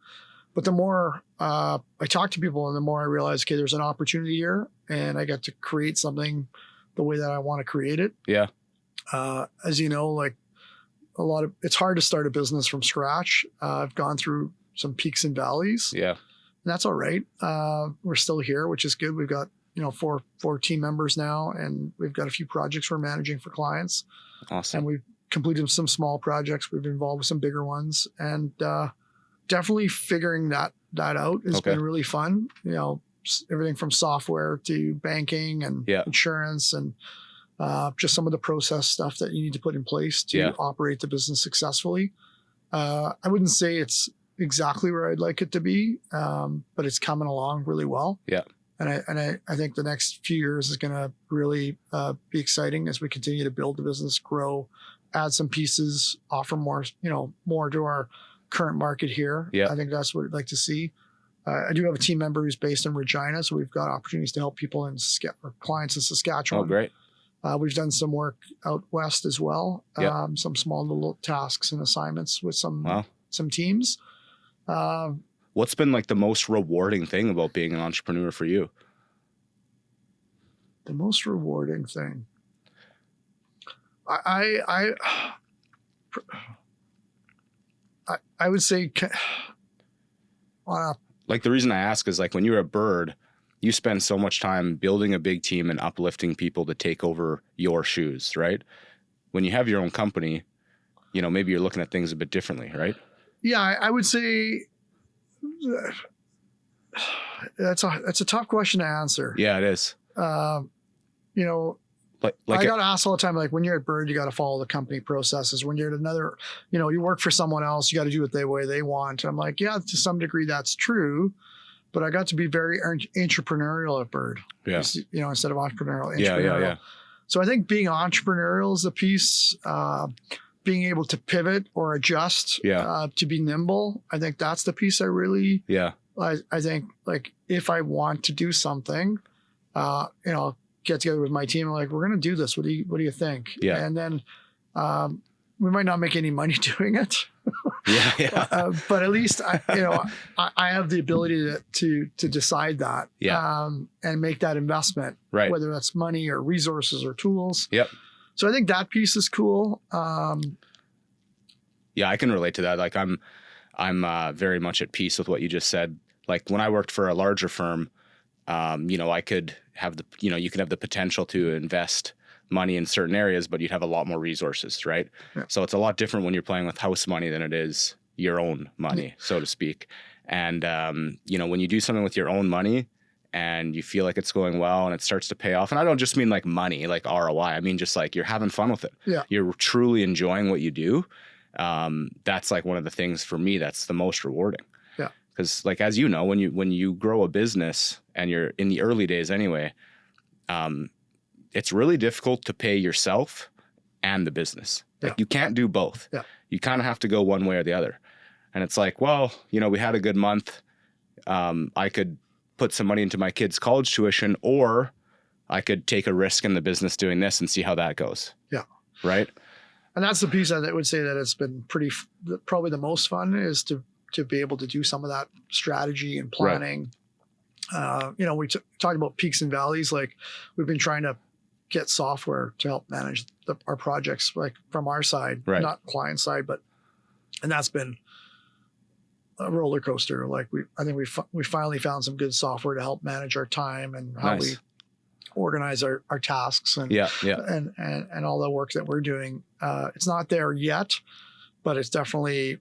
But the more I talked to people, and the more I realized, okay, there's an opportunity here, and I got to create something the way that I want to create it. Yeah. As you know, like, it's hard to start a business from scratch. I've gone through some peaks and valleys. Yeah. And that's all right. We're still here, which is good. We've got, you know, four team members now, and we've got a few projects we're managing for clients. Awesome. And we've completed some small projects. We've been involved with some bigger ones, and definitely figuring that out has been really fun. You know, everything from software to banking and insurance, and just some of the process stuff that you need to put in place to operate the business successfully. I wouldn't say it's exactly where I'd like it to be, but it's coming along really well. Yeah. And I think the next few years is going to really be exciting as we continue to build the business, grow, add some pieces, offer more, you know, more to our current market here. Yeah. I think that's what I'd like to see. I do have a team member who's based in Regina, so we've got opportunities to help people or clients in Saskatchewan. Oh, great. We've done some work out west as well. Some small little tasks and assignments with some teams. What's been like the most rewarding thing about being an entrepreneur for you? The most rewarding thing. I would say, like, the reason I ask is, like, when you're a Bird, you spend so much time building a big team and uplifting people to take over your shoes, right? When you have your own company, you know, maybe you're looking at things a bit differently, right? Yeah, I would say that's a tough question to answer. Yeah, it is. You know, like I got asked all the time, like, when you're at Bird, you got to follow the company processes. When you're at another, you know, you work for someone else, you got to do it the way they want. And I'm like, yeah, to some degree that's true, but I got to be very entrepreneurial at Bird. Yeah. You know, instead of entrepreneurial. Yeah. So I think being entrepreneurial is a piece. Being able to pivot or adjust, to be nimble. I think that's the piece I really, I think, like, if I want to do something, you know, get together with my team, like, we're going to do this. What do you think? Yeah. And then, we might not make any money doing it. But at least I have the ability to decide that, and make that investment, right? Whether that's money or resources or tools. Yep. So I think that piece is cool. Yeah, I can relate to that. Like, I'm very much at peace with what you just said. Like, when I worked for a larger firm, you know, I could have you could have the potential to invest money in certain areas, but you'd have a lot more resources, right? Yeah. So it's a lot different when you're playing with house money than it is your own money, so to speak. And, you know, when you do something with your own money and you feel like it's going well and it starts to pay off. And I don't just mean like money, like ROI. I mean, just like you're having fun with it. Yeah. You're truly enjoying what you do. That's like one of the things for me that's the most rewarding. Yeah. Because like, as you know, when you grow a business and you're in the early days anyway, it's really difficult to pay yourself and the business. Like you can't do both. Yeah. You kind of have to go one way or the other. And it's like, well, you know, we had a good month. I could put some money into my kids' college tuition, or I could take a risk in the business doing this and see how that goes. Yeah. Right. And that's the piece I would say that it's been probably the most fun is to be able to do some of that strategy and planning. Right. You know, we talked about peaks and valleys. Like we've been trying to get software to help manage our projects, like from our side, right. not client side, and that's been a roller coaster. Like I think we finally found some good software to help manage our time and how we organize our tasks and and all the work that we're doing. It's not there yet, but it's definitely,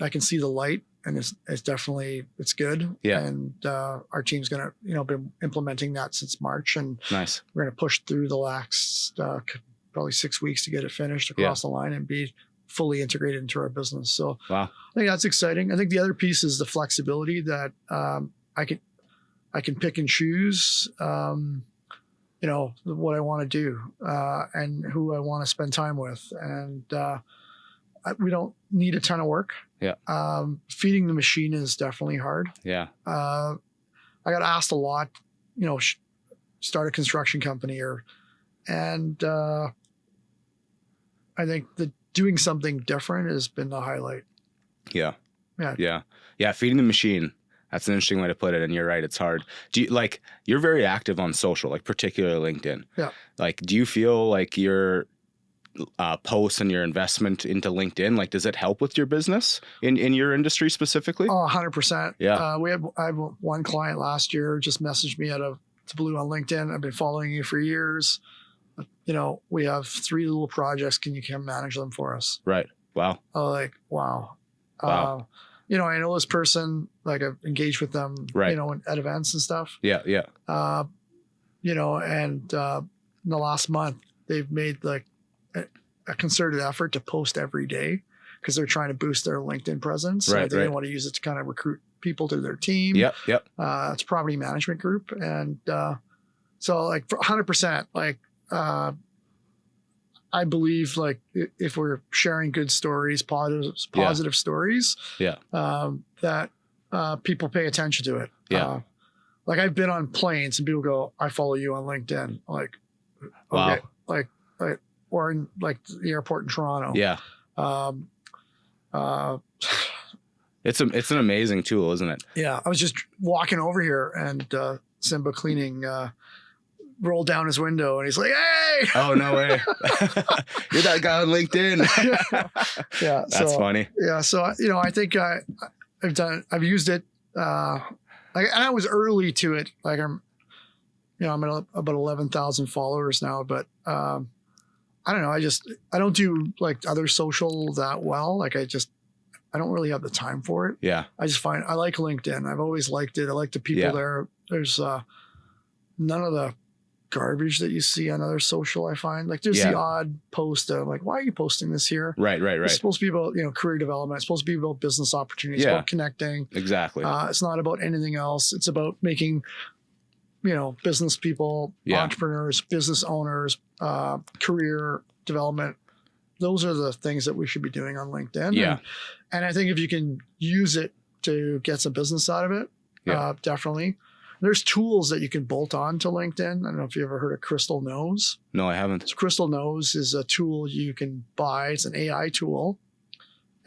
I can see the light, and it's definitely, it's good. Yeah. And our team's going to, you know, been implementing that since March, and nice. We're going to push through the last probably 6 weeks to get it finished across the line and be fully integrated into our business. So wow. I think that's exciting. I think the other piece is the flexibility that I can pick and choose, you know, what I want to do and who I want to spend time with. And we don't need a ton of work. Yeah. Feeding the machine is definitely hard. Yeah. I got asked a lot, you know, start a construction company and I think that doing something different has been the highlight. Yeah. Yeah. Yeah. Yeah. Feeding the machine. That's an interesting way to put it. And you're right. It's hard. Do you you're very active on social, like particularly LinkedIn. Yeah. Like, do you feel like your posts and your investment into LinkedIn, like, does it help with your business in your industry specifically? Oh, 100%. Yeah. I had one client last year just messaged me out of the blue on LinkedIn. I've been following you for years. You know, we have 3 little projects. Can you come manage them for us? Right. Wow. Like, wow. Wow. You know, I know this person, like I've engaged with them, right. you know, at events and stuff. Yeah. Yeah. You know, and in the last month, they've made like a concerted effort to post every day because they're trying to boost their LinkedIn presence. Right. They want to use it to kind of recruit people to their team. Yep. Yep. It's a property management group. And so like for 100%, like, I believe like if we're sharing good stories, positive stories, that people pay attention to it. Yeah. Like I've been on planes and people go, I follow you on LinkedIn. Like, wow. Okay, like, or in like the airport in Toronto. Yeah. It's an amazing tool, isn't it? Yeah. I was just walking over here and Simba Cleaning rolled down his window and he's like, hey. Oh, no way. You're that guy on LinkedIn. Yeah. That's funny. Yeah. So, you know, I think I've used it. And I was early to it. Like I'm at about 11,000 followers now, but I don't know. I don't do like other social that well. Like I don't really have the time for it. Yeah. I like LinkedIn. I've always liked it. I like the people there. There's none of the garbage that you see on other social. I find like there's the odd post of like, why are you posting this here? Right. It's supposed to be about, you know, career development. It's supposed to be about business opportunities, about connecting. Exactly. It's not about anything else. It's about making, you know, business people, entrepreneurs, business owners, career development. Those are the things that we should be doing on LinkedIn. Yeah. And I think if you can use it to get some business out of it, definitely. There's tools that you can bolt on to LinkedIn. I don't know if you ever heard of Crystal Knows. No, I haven't. So Crystal Knows is a tool you can buy. It's an AI tool.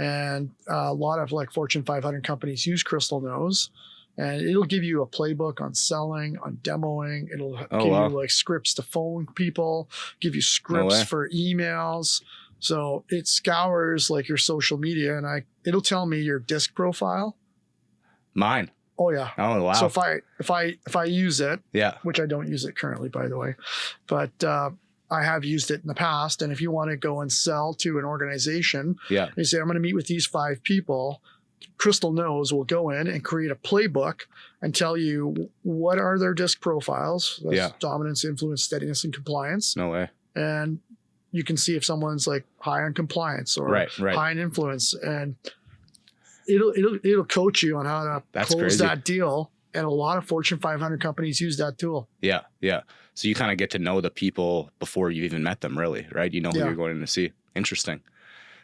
And a lot of like Fortune 500 companies use Crystal Knows. And it'll give you a playbook on selling, on demoing. It'll give you like scripts to phone people, give you scripts for emails. So it scours like your social media, and it'll tell me your disc profile. Mine. Oh yeah. Oh wow. So if I use it, which I don't use it currently, by the way, but I have used it in the past. And if you want to go and sell to an organization, you say, I'm going to meet with these 5 people. crystal knows will go in and create a playbook and tell you what are their disc profiles. That's dominance, influence, steadiness, and compliance. No way. And you can see if someone's like high on compliance or high on influence, and it'll coach you on how to close that deal. And a lot of Fortune 500 companies use that tool. Yeah. Yeah. So you kind of get to know the people before you even met them, really, right? You know who you're going to see. Interesting.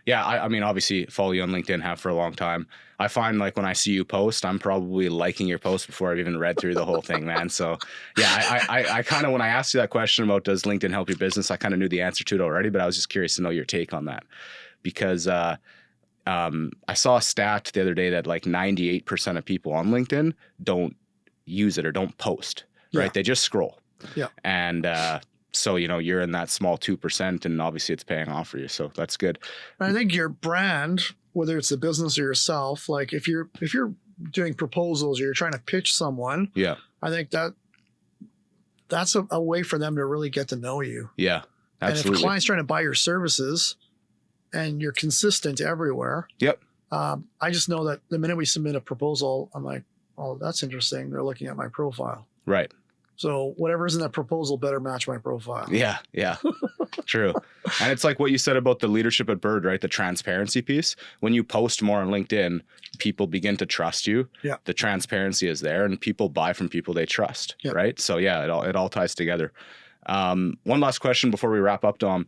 Yeah. I mean, obviously follow you on LinkedIn, have for a long time. I find like when I see you post, I'm probably liking your post before I've even read through the whole thing, man. So yeah, I kind of, when I asked you that question about does LinkedIn help your business, I kind of knew the answer to it already, but I was just curious to know your take on that because, I saw a stat the other day that like 98% of people on LinkedIn don't use it or don't post, right? They just scroll. Yeah. And, so, you know, you're in that small 2% and obviously it's paying off for you. So that's good. I think your brand, whether it's a business or yourself, like if you're doing proposals or you're trying to pitch someone, I think that's a way for them to really get to know you. Yeah, absolutely. And if a client's trying to buy your services and you're consistent everywhere, I just know that the minute we submit a proposal, I'm like, oh, that's interesting. They're looking at my profile. Right. So whatever's in that proposal better match my profile. Yeah. Yeah. True. And it's like what you said about the leadership at Bird, right? The transparency piece. When you post more on LinkedIn, people begin to trust you. Yeah. The transparency is there and people buy from people they trust. Yep. Right. So yeah, it all ties together. One last question before we wrap up, Dom.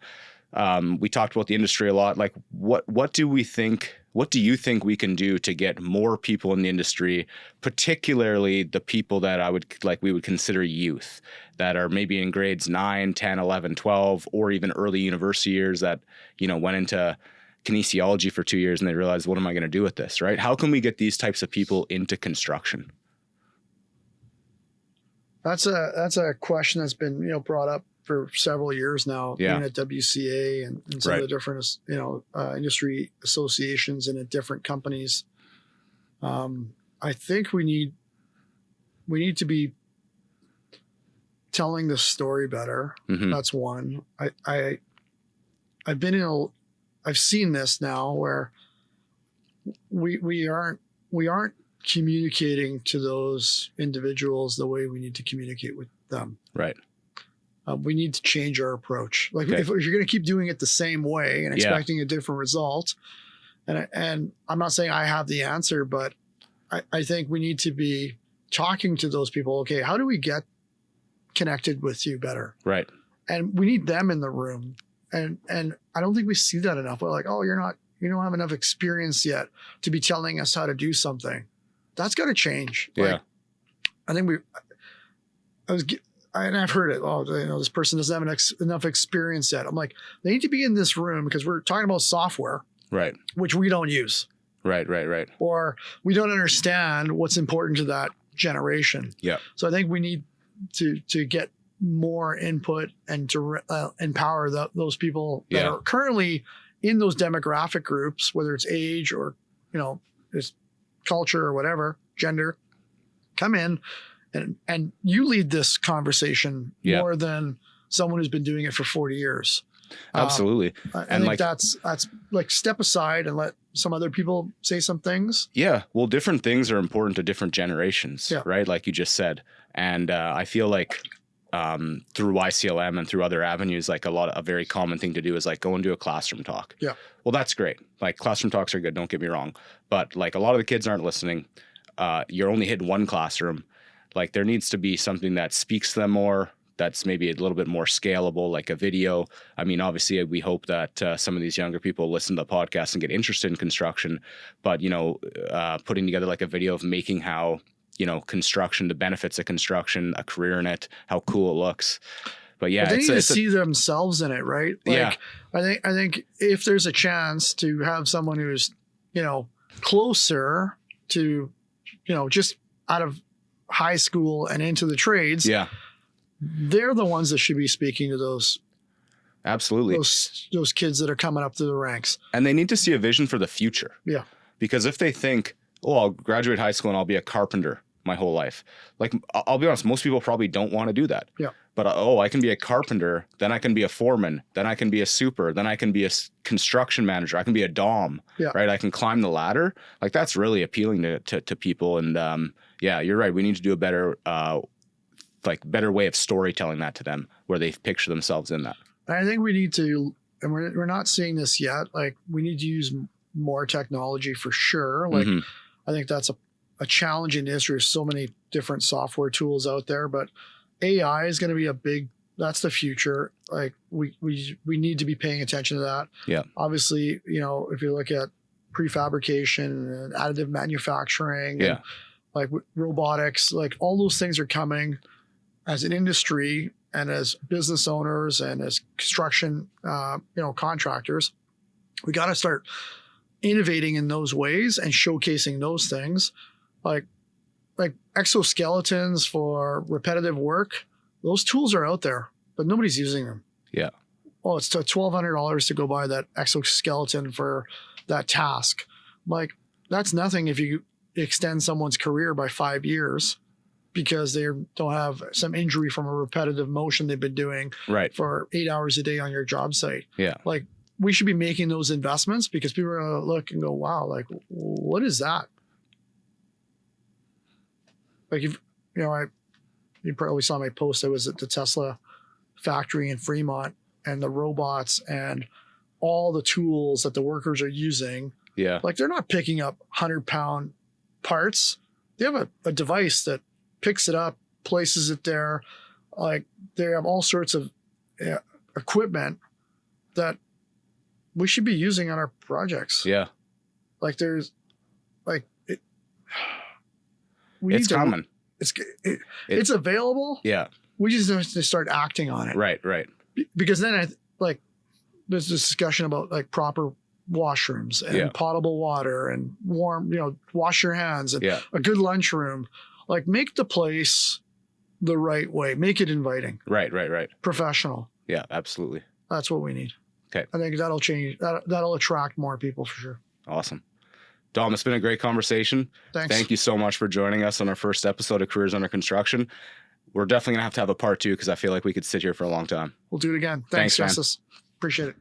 We talked about the industry a lot. Like what do you think we can do to get more people in the industry, particularly the people that we would consider youth that are maybe in grades 9, 10, 11, 12, or even early university years that, you know, went into kinesiology for 2 years and they realized, what am I going to do with this? Right. How can we get these types of people into construction? That's a question that's been, you know, brought up for several years now, even at WCA and some of the different, you know, industry associations and at different companies. I think we need to be telling the story better. Mm-hmm. That's one. I've seen this now where we aren't communicating to those individuals the way we need to communicate with them. Right. We need to change our approach. Like if you're going to keep doing it the same way and expecting a different result, and I'm not saying I have the answer, but I think we need to be talking to those people. Okay, how do we get connected with you better? Right. And we need them in the room. And I don't think we see that enough. We're like, oh, you don't have enough experience yet to be telling us how to do something. That's got to change. Yeah. Like, and I've heard it. Oh, you know, this person doesn't have enough experience yet. I'm like, they need to be in this room because we're talking about software, right? Which we don't use, right. Or we don't understand what's important to that generation. Yeah. So I think we need to get more input and to empower those people that are currently in those demographic groups, whether it's age or, you know, it's culture or whatever, gender. Come in. And you lead this conversation more than someone who's been doing it for 40 years. Absolutely. I think that's like step aside and let some other people say some things. Yeah. Well, different things are important to different generations, right? Like you just said. And I feel like through YCLM and through other avenues, like a very common thing to do is like go and do a classroom talk. Yeah. Well, that's great. Like classroom talks are good. Don't get me wrong. But like a lot of the kids aren't listening. You're only hitting one classroom. Like there needs to be something that speaks to them more, that's maybe a little bit more scalable, like a video. I mean, obviously we hope that some of these younger people listen to the podcast and get interested in construction, but, you know, putting together like a video of making how, you know, construction, the benefits of construction, a career in it, how cool it looks. But yeah, they need to see themselves in it, right? Like, I think if there's a chance to have someone who's, you know, closer to, you know, just out of high school and into the trades, they're the ones that should be speaking to those. Absolutely. Those kids that are coming up through the ranks. And they need to see a vision for the future. Yeah. Because if they think, oh, I'll graduate high school and I'll be a carpenter, my whole life. Like, I'll be honest, most people probably don't want to do that. Yeah. But I can be a carpenter, then I can be a foreman, then I can be a super, then I can be a construction manager, I can be a dom, right? I can climb the ladder. Like, that's really appealing to people. And yeah, you're right. We need to do a better way of storytelling that to them, where they picture themselves in that. I think we need to, and we're not seeing this yet. Like, we need to use more technology for sure. Like, I think that's a challenge in the industry. There's so many different software tools out there, but AI is going to be that's the future. Like, we need to be paying attention to that. Yeah. Obviously, if you look at prefabrication and additive manufacturing, and like robotics, like all those things are coming as an industry and as business owners and as construction, contractors. We got to start innovating in those ways and showcasing those things, like exoskeletons for repetitive work. Those tools are out there, but nobody's using them. Yeah. Oh, it's $1,200 to go buy that exoskeleton for that task. Like, that's nothing if you extend someone's career by 5 years because they don't have some injury from a repetitive motion they've been doing for 8 hours a day on your job site. Yeah. Like, we should be making those investments because people are going to look and go, wow, like, what is that? Like, you probably saw my post. I was at the Tesla factory in Fremont, and the robots and all the tools that the workers are using. Yeah. Like, they're not picking up 100-pound parts. They have a device that picks it up, places it there. Like, they have all sorts of equipment that we should be using on our projects. Yeah. Like, there's like it's common. It's available. Yeah. We just have to start acting on it. Right. Because then there's this discussion about like proper washrooms and potable water and warm, wash your hands and a good lunchroom. Like, make the place the right way. Make it inviting. Right. Professional. Yeah, absolutely. That's what we need. Okay. I think that'll change. That'll attract more people for sure. Awesome. Dom, it's been a great conversation. Thanks. Thank you so much for joining us on our first episode of Careers Under Construction. We're definitely going to have a part 2 because I feel like we could sit here for a long time. We'll do it again. Thanks, Justice. Appreciate it.